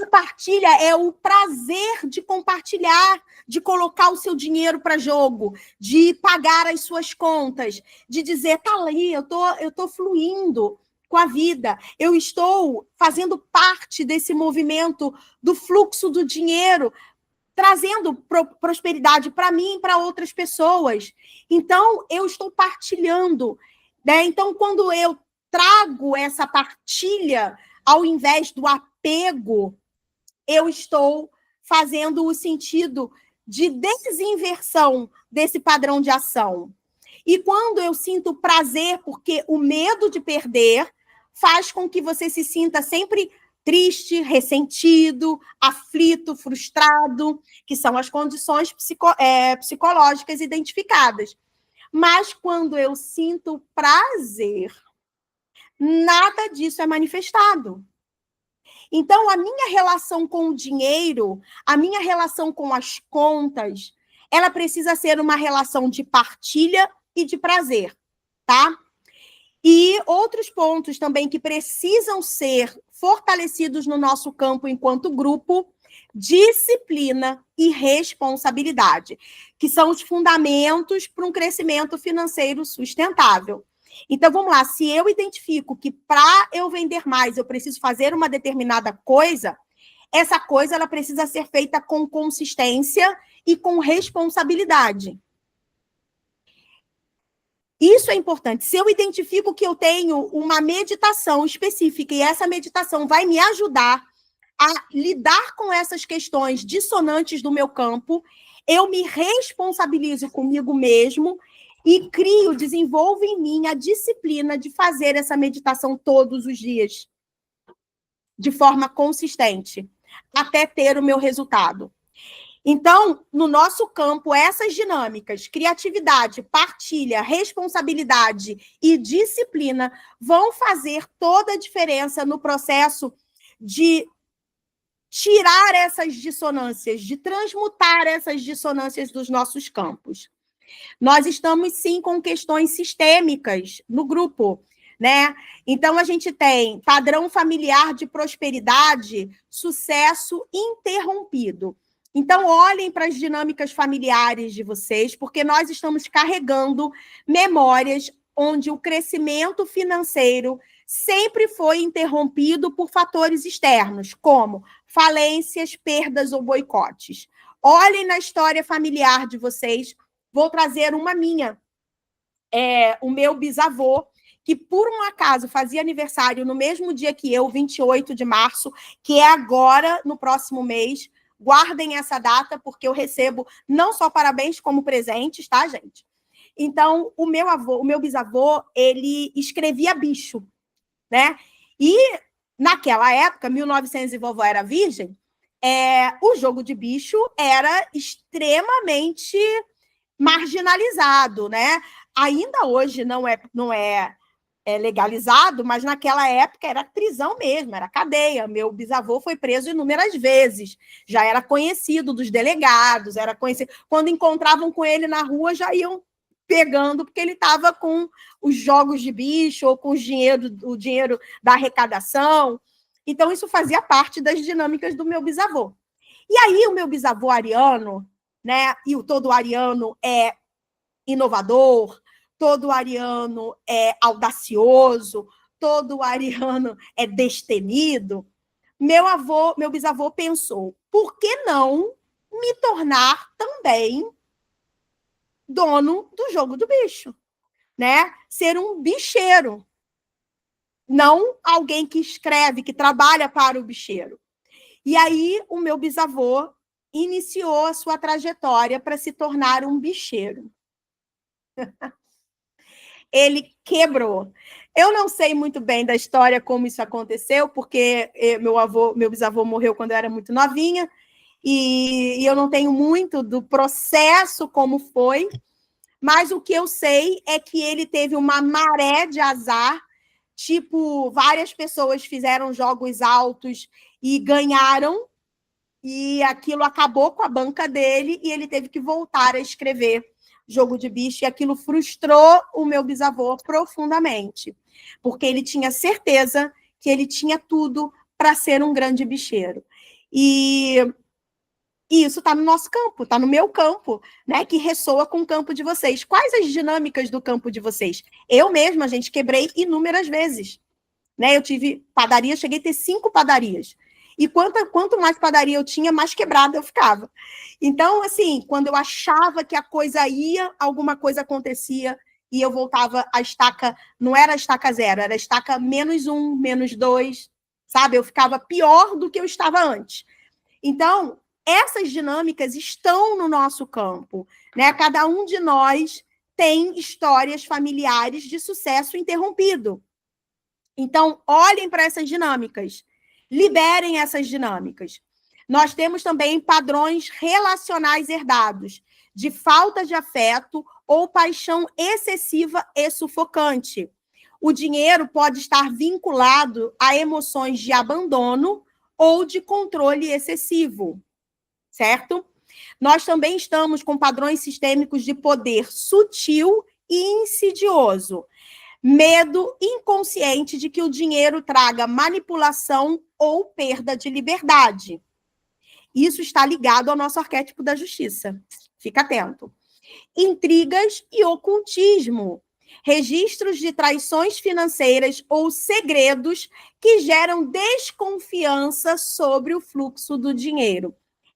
A partilha é o prazer de compartilhar, de colocar o seu dinheiro para jogo, de pagar as suas contas, de dizer, tá ali, eu tô fluindo com a vida, eu estou fazendo parte desse movimento do fluxo do dinheiro, trazendo prosperidade para mim e para outras pessoas. Então, eu estou partilhando, né? Então, quando eu trago essa partilha, ao invés do apego, eu estou fazendo o sentido de desinversão desse padrão de ação. E quando eu sinto prazer, porque o medo de perder faz com que você se sinta sempre triste, ressentido, aflito, frustrado, que são as condições psicológicas identificadas. Mas quando eu sinto prazer, nada disso é manifestado. Então, a minha relação com o dinheiro, a minha relação com as contas, ela precisa ser uma relação de partilha e de prazer, tá? E outros pontos também que precisam ser fortalecidos no nosso campo enquanto grupo: disciplina e responsabilidade, que são os fundamentos para um crescimento financeiro sustentável. Então, vamos lá, se eu identifico que para eu vender mais eu preciso fazer uma determinada coisa, essa coisa ela precisa ser feita com consistência e com responsabilidade. Isso é importante. Se eu identifico que eu tenho uma meditação específica e essa meditação vai me ajudar a lidar com essas questões dissonantes do meu campo, eu me responsabilizo comigo mesmo e crio, desenvolvo em mim a disciplina de fazer essa meditação todos os dias, de forma consistente, até ter o meu resultado. Então, no nosso campo, essas dinâmicas, criatividade, partilha, responsabilidade e disciplina vão fazer toda a diferença no processo de tirar essas dissonâncias, de transmutar essas dissonâncias dos nossos campos. Nós estamos, sim, com questões sistêmicas no grupo, né? Então, a gente tem padrão familiar de prosperidade, sucesso interrompido. Então, olhem para as dinâmicas familiares de vocês, porque nós estamos carregando memórias onde o crescimento financeiro sempre foi interrompido por fatores externos, como falências, perdas ou boicotes. Olhem na história familiar de vocês. Vou trazer uma minha. O meu bisavô, que por um acaso fazia aniversário no mesmo dia que eu, 28 de março, que é agora, no próximo mês. Guardem essa data, porque eu recebo não só parabéns como presentes, tá, gente? Então, o meu bisavô, ele escrevia bicho, né? E naquela época, 1900 e vovó era virgem, o jogo de bicho era extremamente marginalizado, né? Ainda hoje não é legalizado, mas naquela época era prisão mesmo, era cadeia. Meu bisavô foi preso inúmeras vezes, já era conhecido dos delegados, era conhecido. Quando encontravam com ele na rua, já iam pegando, porque ele estava com os jogos de bicho ou com o dinheiro da arrecadação. Então, isso fazia parte das dinâmicas do meu bisavô. E aí, o meu bisavô ariano, né? E todo ariano é inovador, todo ariano é audacioso, todo ariano é destemido. Meu bisavô pensou, por que não me tornar também dono do jogo do bicho, né? Ser um bicheiro, não alguém que escreve, que trabalha para o bicheiro. E aí o meu bisavô iniciou a sua trajetória para se tornar um bicheiro. Ele quebrou. Eu não sei muito bem da história como isso aconteceu, porque meu bisavô morreu quando eu era muito novinha, e eu não tenho muito do processo como foi, mas o que eu sei é que ele teve uma maré de azar, tipo, várias pessoas fizeram jogos altos e ganharam, e aquilo acabou com a banca dele, e ele teve que voltar a escrever jogo de bicho, e aquilo frustrou o meu bisavô profundamente, porque ele tinha certeza que ele tinha tudo para ser um grande bicheiro. E isso está no nosso campo, está no meu campo, né? Que ressoa com o campo de vocês. Quais as dinâmicas do campo de vocês? Eu mesma, gente, quebrei inúmeras vezes. Né? Eu tive padaria, cheguei a ter 5 padarias. E quanto mais padaria eu tinha, mais quebrada eu ficava. Então, assim, quando eu achava que a coisa ia, alguma coisa acontecia e eu voltava a estaca, não era a estaca 0, era a estaca -1, -2, sabe? Eu ficava pior do que eu estava antes. Então, essas dinâmicas estão no nosso campo, né? Cada um de nós tem histórias familiares de sucesso interrompido. Então, olhem para essas dinâmicas, liberem essas dinâmicas. Nós temos também padrões relacionais herdados, de falta de afeto ou paixão excessiva e sufocante. O dinheiro pode estar vinculado a emoções de abandono ou de controle excessivo, certo? Nós também estamos com padrões sistêmicos de poder sutil e insidioso. Medo inconsciente de que o dinheiro traga manipulação ou perda de liberdade. Isso está ligado ao nosso arquétipo da justiça. Fica atento. Intrigas e ocultismo. Registros de traições financeiras ou segredos que geram desconfiança sobre o fluxo do dinheiro.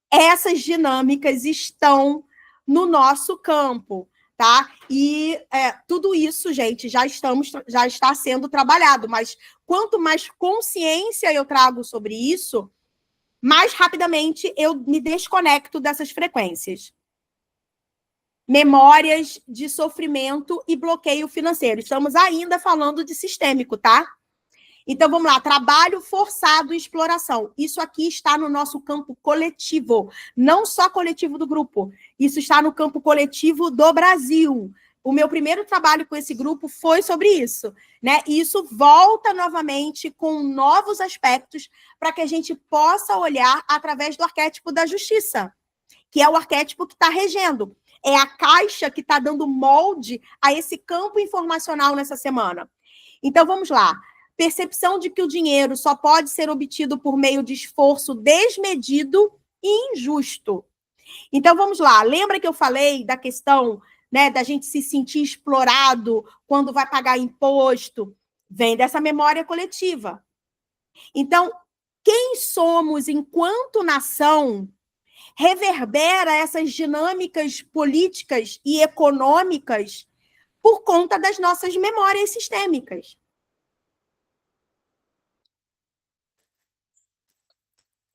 Essas dinâmicas estão no nosso campo. Tá? E tudo isso, gente, já está sendo trabalhado, mas quanto mais consciência eu trago sobre isso, mais rapidamente eu me desconecto dessas frequências. memórias de sofrimento e bloqueio financeiro. Estamos ainda falando de sistêmico, tá? Então, vamos lá. Trabalho forçado e exploração. Isso aqui está no nosso campo coletivo. Não só coletivo do grupo. Isso está no campo coletivo do Brasil. O meu primeiro trabalho com esse grupo foi sobre isso, né? E isso volta novamente com novos aspectos para que a gente possa olhar através do arquétipo da justiça, que é o arquétipo que está regendo. É a caixa que está dando molde a esse campo informacional nessa semana. Então, vamos lá. Percepção de que o dinheiro só pode ser obtido por meio de esforço desmedido e injusto. Então, vamos lá. Lembra que eu falei da questão, né, da gente se sentir explorado quando vai pagar imposto? Vem dessa memória coletiva. Então, quem somos enquanto nação reverbera essas dinâmicas políticas e econômicas por conta das nossas memórias sistêmicas.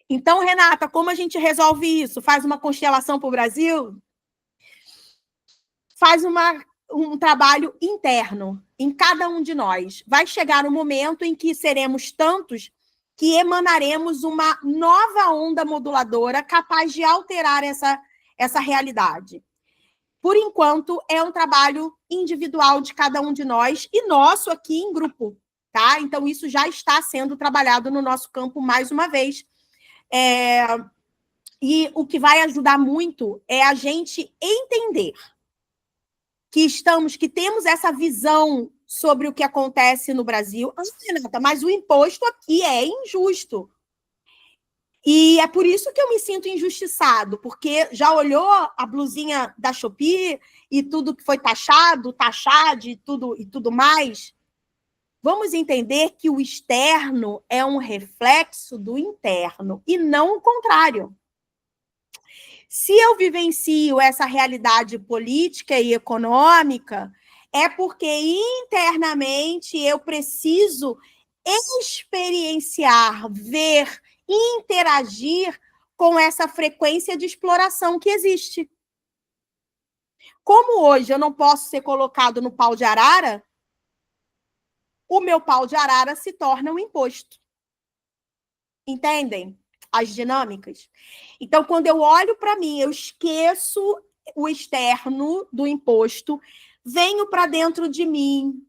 Então, Renata, como a gente resolve isso? Faz uma constelação para o Brasil? Faz um trabalho interno em cada um de nós. Vai chegar um momento em que seremos tantos que emanaremos uma nova onda moduladora capaz de alterar essa realidade. Por enquanto, é um trabalho individual de cada um de nós e nosso aqui em grupo, tá? Então, isso já está sendo trabalhado no nosso campo mais uma vez. E o que vai ajudar muito é a gente entender que temos essa visão sobre o que acontece no Brasil. Renata, mas o imposto aqui é injusto. E é por isso que eu me sinto injustiçado, porque já olhou a blusinha da Shopee e tudo que foi taxado e tudo mais? Vamos entender que o externo é um reflexo do interno e não o contrário. Se eu vivencio essa realidade política e econômica, é porque internamente eu preciso experienciar, ver, interagir com essa frequência de exploração que existe. Como hoje eu não posso ser colocado no pau de arara, o meu pau de arara se torna um imposto. Entendem as dinâmicas? Então, quando eu olho para mim, eu esqueço o externo do imposto, venho para dentro de mim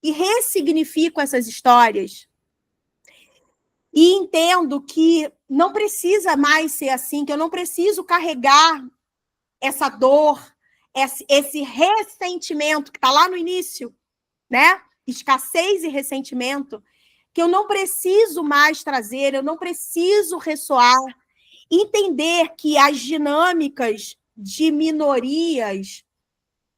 e ressignifico essas histórias e entendo que não precisa mais ser assim, que eu não preciso carregar essa dor, esse ressentimento que está lá no início, né? Escassez e ressentimento, que eu não preciso mais trazer, eu não preciso ressoar, entender que as dinâmicas de minorias,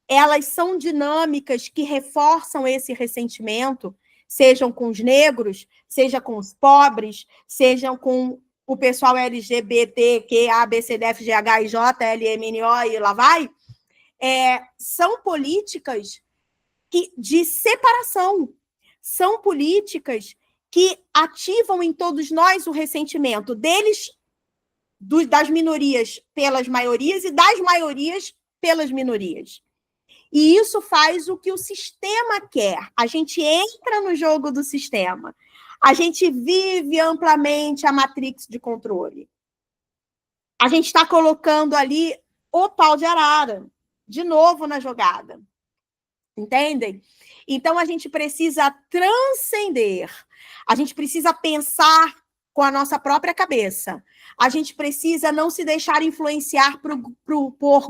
elas são dinâmicas que reforçam esse ressentimento, sejam com os negros, seja com os pobres, sejam com o pessoal LGBT, Q, A, B, C, D, F, G, H, I, J, L, M, N, O e lá vai, são políticas de separação, são políticas que ativam em todos nós o ressentimento deles, das minorias pelas maiorias e das maiorias pelas minorias. E isso faz o que o sistema quer. A gente entra no jogo do sistema. A gente vive amplamente a matrix de controle. A gente está colocando ali o pau de arara, de novo na jogada. Entendem? Então, a gente precisa transcender. A gente precisa pensar com a nossa própria cabeça. A gente precisa não se deixar influenciar por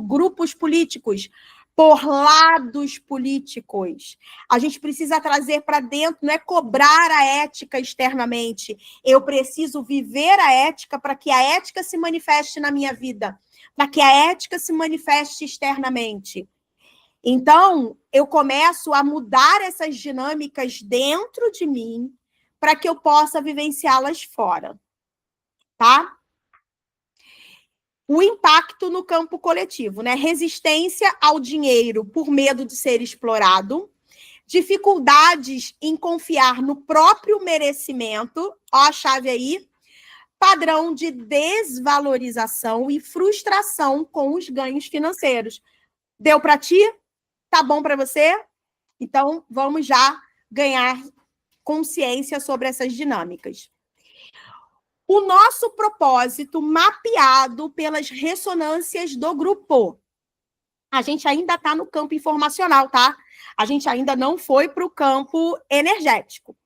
grupos políticos, por lados políticos. A gente precisa trazer para dentro, não é cobrar a ética externamente. Eu preciso viver a ética para que a ética se manifeste na minha vida, para que a ética se manifeste externamente. Então, eu começo a mudar essas dinâmicas dentro de mim para que eu possa vivenciá-las fora, tá? O impacto no campo coletivo, né? Resistência ao dinheiro por medo de ser explorado, dificuldades em confiar no próprio merecimento, ó a chave aí, padrão de desvalorização e frustração com os ganhos financeiros. Deu para ti? Tá bom para você? Então, vamos já ganhar consciência sobre essas dinâmicas. O nosso propósito mapeado pelas ressonâncias do grupo. A gente ainda está no campo informacional, tá? A gente ainda não foi para o campo energético.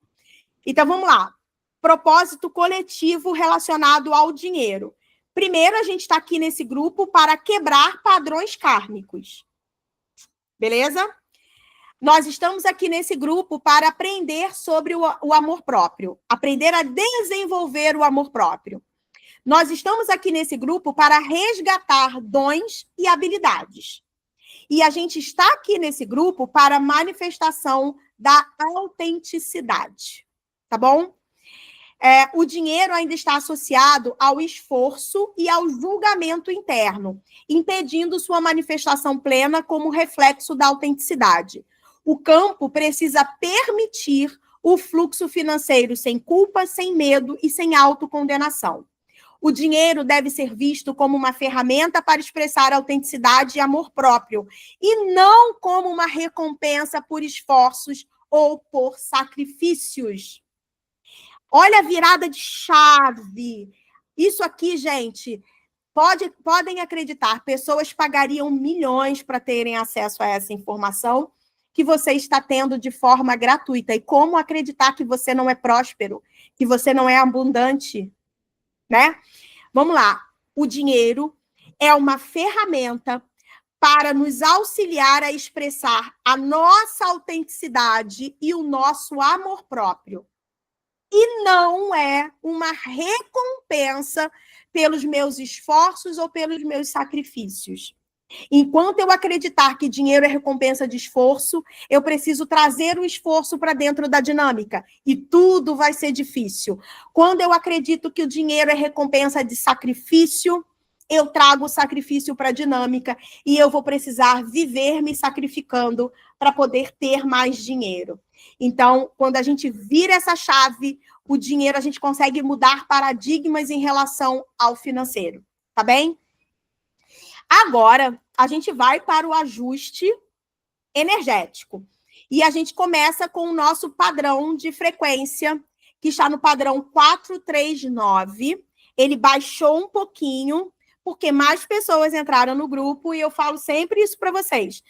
Então, vamos lá. Propósito coletivo relacionado ao dinheiro. Primeiro, a gente está aqui nesse grupo para quebrar padrões kármicos. Beleza? Nós estamos aqui nesse grupo para aprender sobre o amor próprio, aprender a desenvolver o amor próprio. Nós estamos aqui nesse grupo para resgatar dons e habilidades. E a gente está aqui nesse grupo para manifestação da autenticidade. Tá bom? O dinheiro ainda está associado ao esforço e ao julgamento interno, impedindo sua manifestação plena como reflexo da autenticidade. O campo precisa permitir o fluxo financeiro sem culpa, sem medo e sem autocondenação. O dinheiro deve ser visto como uma ferramenta para expressar autenticidade e amor próprio, e não como uma recompensa por esforços ou por sacrifícios. Olha a virada de chave. Isso aqui, gente, podem acreditar, pessoas pagariam milhões para terem acesso a essa informação que você está tendo de forma gratuita. E como acreditar que você não é próspero, que você não é abundante, né? Vamos lá. O dinheiro é uma ferramenta para nos auxiliar a expressar a nossa autenticidade e o nosso amor próprio. E não é uma recompensa pelos meus esforços ou pelos meus sacrifícios. Enquanto eu acreditar que dinheiro é recompensa de esforço, eu preciso trazer o esforço para dentro da dinâmica. E tudo vai ser difícil. Quando eu acredito que o dinheiro é recompensa de sacrifício, eu trago o sacrifício para a dinâmica e eu vou precisar viver me sacrificando para poder ter mais dinheiro. Então, quando a gente vira essa chave, o dinheiro, a gente consegue mudar paradigmas em relação ao financeiro. Tá bem? Agora, a gente vai para o ajuste energético. E a gente começa com o nosso padrão de frequência, que está no padrão 439. Ele baixou um pouquinho, porque mais pessoas entraram no grupo, e eu falo sempre isso para vocês.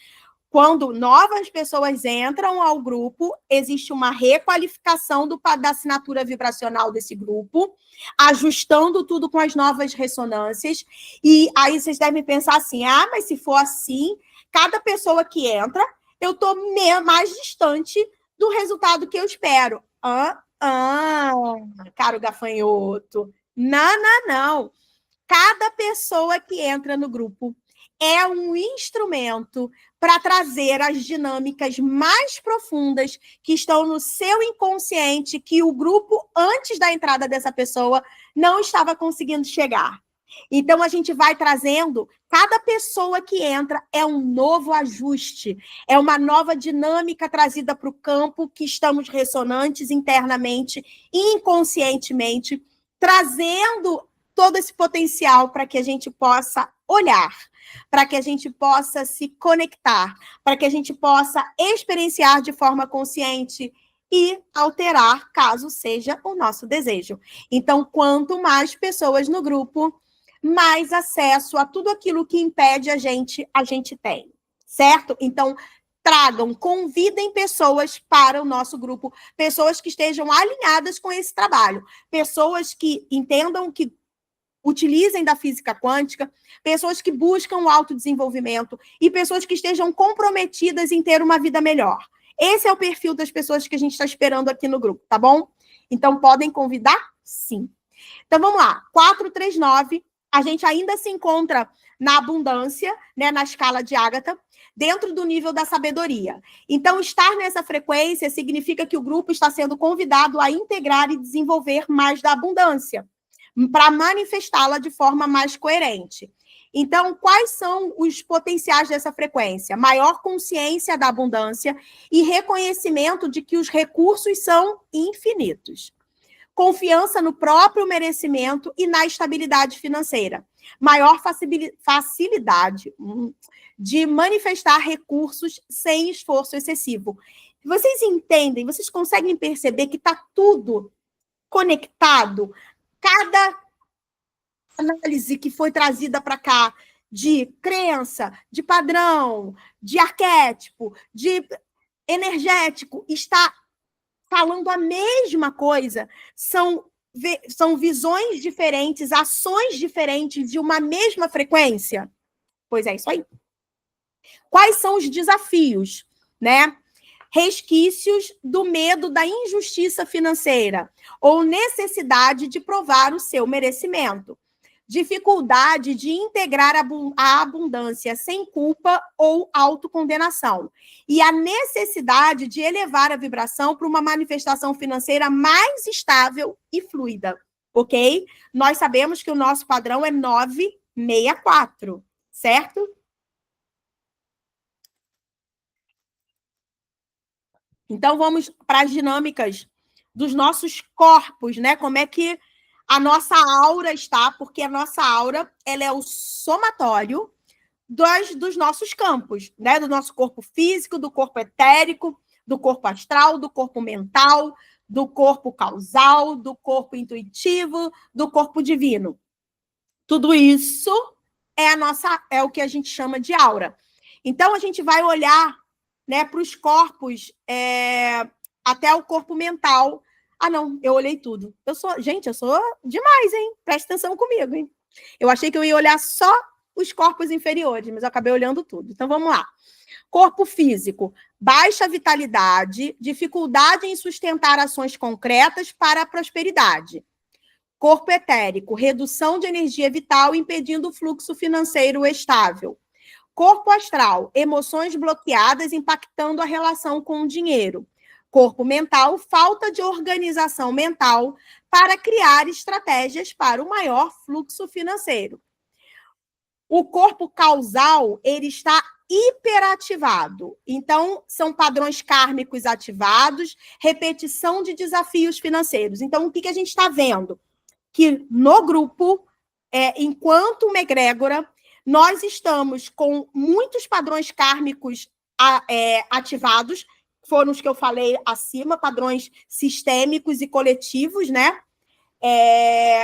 Quando novas pessoas entram ao grupo, existe uma requalificação da assinatura vibracional desse grupo, ajustando tudo com as novas ressonâncias. E aí vocês devem pensar assim, mas se for assim, cada pessoa que entra, eu estou mais distante do resultado que eu espero. Caro gafanhoto. Não. Cada pessoa que entra no grupo é um instrumento para trazer as dinâmicas mais profundas que estão no seu inconsciente, que o grupo, antes da entrada dessa pessoa, não estava conseguindo chegar. Então, a gente vai trazendo, cada pessoa que entra é um novo ajuste, é uma nova dinâmica trazida para o campo, que estamos ressonantes internamente e inconscientemente, trazendo todo esse potencial para que a gente possa olhar, para que a gente possa se conectar, para que a gente possa experienciar de forma consciente e alterar, caso seja o nosso desejo. Então, quanto mais pessoas no grupo, mais acesso a tudo aquilo que impede a gente tem, certo? Então, convidem pessoas para o nosso grupo, pessoas que estejam alinhadas com esse trabalho, pessoas que entendam, que utilizem da física quântica, pessoas que buscam o autodesenvolvimento e pessoas que estejam comprometidas em ter uma vida melhor. Esse é o perfil das pessoas que a gente está esperando aqui no grupo, tá bom? Então, podem convidar? Sim. Então, vamos lá. 439, a gente ainda se encontra na abundância, né, na escala de Ágata, dentro do nível da sabedoria. Então, estar nessa frequência significa que o grupo está sendo convidado a integrar e desenvolver mais da abundância, para manifestá-la de forma mais coerente. Então, quais são os potenciais dessa frequência? Maior consciência da abundância e reconhecimento de que os recursos são infinitos. confiança no próprio merecimento e na estabilidade financeira, maior facilidade de manifestar recursos sem esforço excessivo. Vocês entendem, vocês conseguem perceber que está tudo conectado? Cada análise que foi trazida para cá, de crença, de padrão, de arquétipo, de energético, está falando a mesma coisa. São visões diferentes, ações diferentes de uma mesma frequência? Pois é, isso aí. Quais são os desafios, né? Resquícios do medo da injustiça financeira ou necessidade de provar o seu merecimento. Dificuldade de integrar a abundância sem culpa ou autocondenação. E a necessidade de elevar a vibração para uma manifestação financeira mais estável e fluida, ok? Nós sabemos que o nosso padrão é 964, certo? Então, vamos para as dinâmicas dos nossos corpos, né? Como é que a nossa aura está, porque a nossa aura, ela é o somatório dos nossos campos, né? Do nosso corpo físico, do corpo etérico, do corpo astral, do corpo mental, do corpo causal, do corpo intuitivo, do corpo divino. Tudo isso é o que a gente chama de aura. Então, a gente vai olhar, né, para os corpos, até o corpo mental. Ah, não, eu olhei tudo. Gente, eu sou demais, hein? Presta atenção comigo, hein? Eu achei que eu ia olhar só os corpos inferiores, mas eu acabei olhando tudo. Então, vamos lá. Corpo físico, baixa vitalidade, dificuldade em sustentar ações concretas para a prosperidade. Corpo etérico, redução de energia vital, impedindo o fluxo financeiro estável. Corpo astral, emoções bloqueadas, impactando a relação com o dinheiro. Corpo mental, falta de organização mental para criar estratégias para o maior fluxo financeiro. O corpo causal, ele está hiperativado. Então, são padrões kármicos ativados, repetição de desafios financeiros. Então, o que a gente está vendo? Que no grupo, enquanto uma egrégora, nós estamos com muitos padrões kármicos ativados, foram os que eu falei acima, padrões sistêmicos e coletivos, né?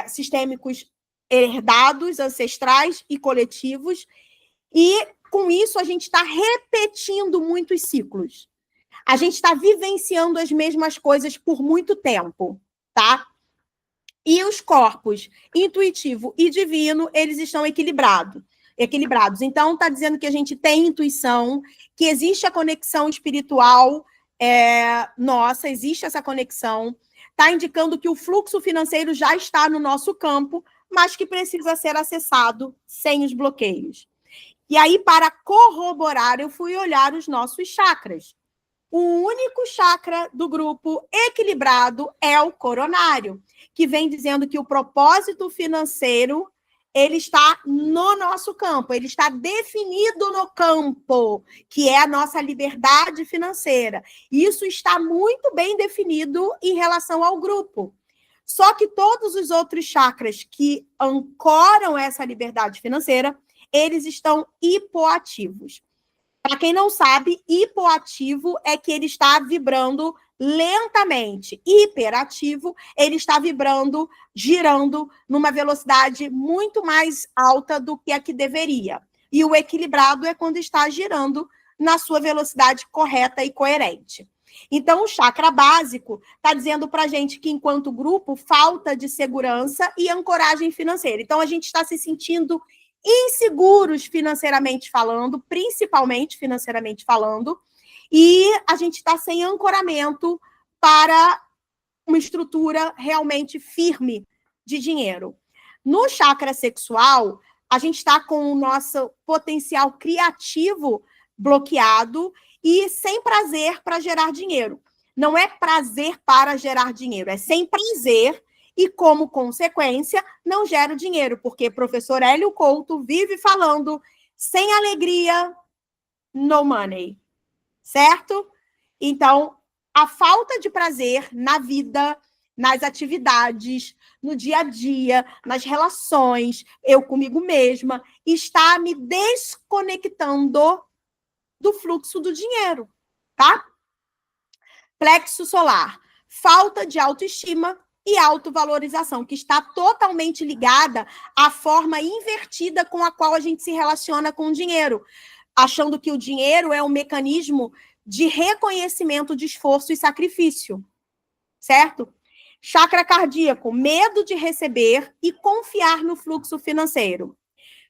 Sistêmicos herdados, ancestrais e coletivos. E, com isso, a gente está repetindo muitos ciclos. A gente está vivenciando as mesmas coisas por muito tempo, tá? E os corpos intuitivo e divino, eles estão equilibrados. Então, está dizendo que a gente tem intuição, que existe a conexão espiritual nossa, existe essa conexão. Está indicando que o fluxo financeiro já está no nosso campo, mas que precisa ser acessado sem os bloqueios. E aí, para corroborar, eu fui olhar os nossos chakras. O único chakra do grupo equilibrado é o coronário, que vem dizendo que o propósito financeiro, ele está no nosso campo, ele está definido no campo, que é a nossa liberdade financeira. Isso está muito bem definido em relação ao grupo. Só que todos os outros chakras que ancoram essa liberdade financeira, eles estão hipoativos. Para quem não sabe, hipoativo é que ele está vibrando lentamente. Hiperativo, ele está vibrando, girando numa velocidade muito mais alta do que a que deveria. E o equilibrado é quando está girando na sua velocidade correta e coerente. Então, o chakra básico está dizendo para a gente que, enquanto grupo, falta de segurança e ancoragem financeira. Então, a gente está se sentindo inseguros financeiramente falando, principalmente financeiramente falando, e a gente está sem ancoramento para uma estrutura realmente firme de dinheiro. No chakra sexual, a gente está com o nosso potencial criativo bloqueado e sem prazer para gerar dinheiro. Não é prazer para gerar dinheiro, é sem prazer e, como consequência, não gera dinheiro, porque o professor Hélio Couto vive falando sem alegria, no money, certo? Então, a falta de prazer na vida nas atividades, no dia a dia, nas relações, eu comigo mesma, está me desconectando do fluxo do dinheiro, tá? Plexo solar, falta de autoestima e autovalorização, que está totalmente ligada à forma invertida com a qual a gente se relaciona com o dinheiro, achando que o dinheiro é um mecanismo de reconhecimento de esforço e sacrifício, certo? Chakra cardíaco, medo de receber e confiar no fluxo financeiro.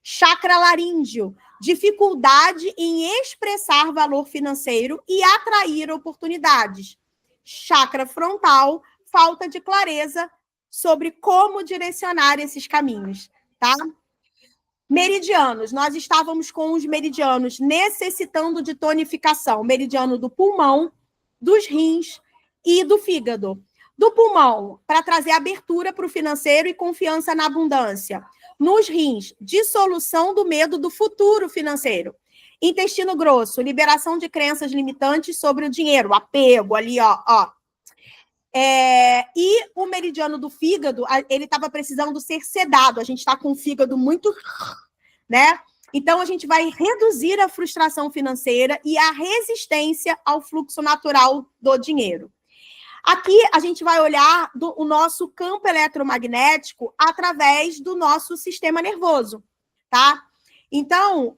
Chakra laríngeo, dificuldade em expressar valor financeiro e atrair oportunidades. Chakra frontal, falta de clareza sobre como direcionar esses caminhos, tá? Meridianos, nós estávamos com os meridianos necessitando de tonificação. Meridiano do pulmão, dos rins e do fígado. Do pulmão, para trazer abertura para o financeiro e confiança na abundância. Nos rins, dissolução do medo do futuro financeiro. Intestino grosso, liberação de crenças limitantes sobre o dinheiro, apego ali, ó. E o meridiano do fígado, ele estava precisando ser sedado. A gente está com o fígado muito, né? Então, a gente vai reduzir a frustração financeira e a resistência ao fluxo natural do dinheiro. Aqui, a gente vai olhar o nosso campo eletromagnético através do nosso sistema nervoso, tá? Então,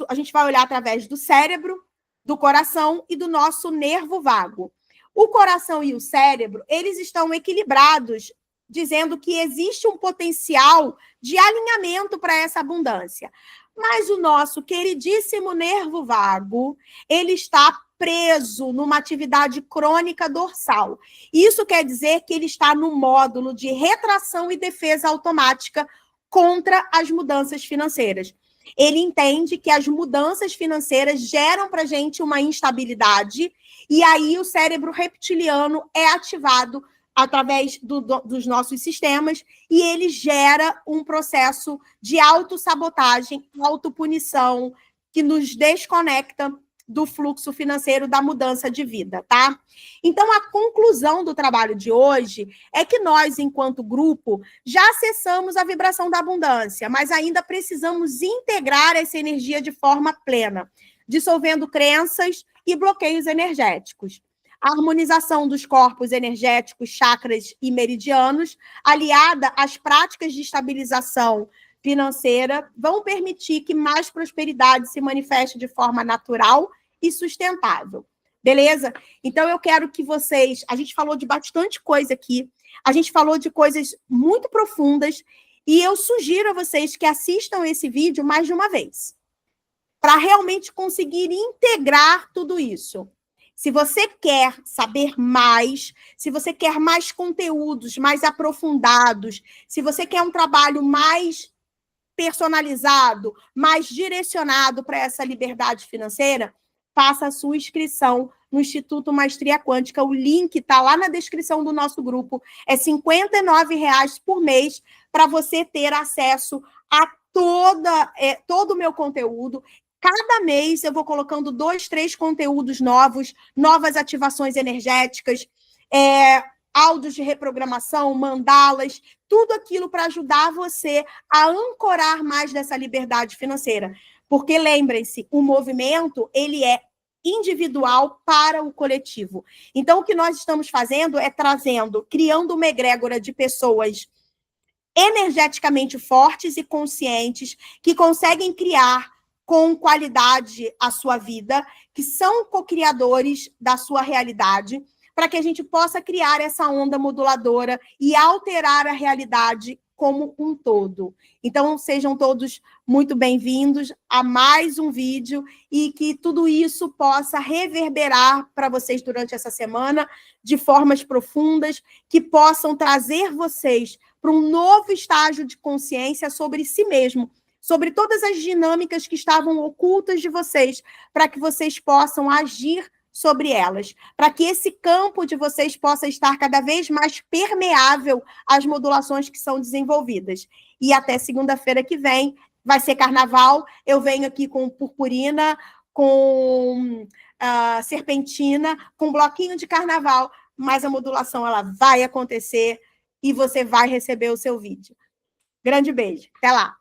a gente vai olhar através do cérebro, do coração e do nosso nervo vago. O coração e o cérebro, eles estão equilibrados, dizendo que existe um potencial de alinhamento para essa abundância. Mas o nosso queridíssimo nervo vago, ele está preso numa atividade crônica dorsal. Isso quer dizer que ele está no módulo de retração e defesa automática contra as mudanças financeiras. Ele entende que as mudanças financeiras geram para a gente uma instabilidade, e aí o cérebro reptiliano é ativado através dos nossos sistemas, e ele gera um processo de autossabotagem, autopunição, que nos desconecta do fluxo financeiro, da mudança de vida, tá? Então, a conclusão do trabalho de hoje é que nós, enquanto grupo, já acessamos a vibração da abundância, mas ainda precisamos integrar essa energia de forma plena, dissolvendo crenças e bloqueios energéticos. A harmonização dos corpos energéticos, chakras e meridianos, aliada às práticas de estabilização financeira, vão permitir que mais prosperidade se manifeste de forma natural e sustentável. Beleza? Então, eu quero que vocês... A gente falou de bastante coisa aqui, a gente falou de coisas muito profundas, e eu sugiro a vocês que assistam esse vídeo mais de uma vez, para realmente conseguir integrar tudo isso. Se você quer saber mais, se você quer mais conteúdos mais aprofundados, se você quer um trabalho mais personalizado, mais direcionado para essa liberdade financeira, faça a sua inscrição no Instituto Maestria Quântica. O link está lá na descrição do nosso grupo. É R$ 59,00 por mês para você ter acesso a todo o meu conteúdo. Cada mês eu vou colocando 2, 3 conteúdos novos, novas ativações energéticas, áudios de reprogramação, mandalas, tudo aquilo para ajudar você a ancorar mais dessa liberdade financeira. Porque, lembrem-se, o movimento, ele é individual para o coletivo. Então, o que nós estamos fazendo é criando uma egrégora de pessoas energeticamente fortes e conscientes, que conseguem criar com qualidade a sua vida, que são co-criadores da sua realidade, para que a gente possa criar essa onda moduladora e alterar a realidade como um todo. Então, sejam todos muito bem-vindos a mais um vídeo, e que tudo isso possa reverberar para vocês durante essa semana de formas profundas, que possam trazer vocês para um novo estágio de consciência sobre si mesmo, sobre todas as dinâmicas que estavam ocultas de vocês, para que vocês possam agir sobre elas, para que esse campo de vocês possa estar cada vez mais permeável às modulações que são desenvolvidas. E até segunda-feira que vem, vai ser carnaval, eu venho aqui com purpurina, com serpentina, com bloquinho de carnaval, mas a modulação ela vai acontecer e você vai receber o seu vídeo. Grande beijo. Até lá.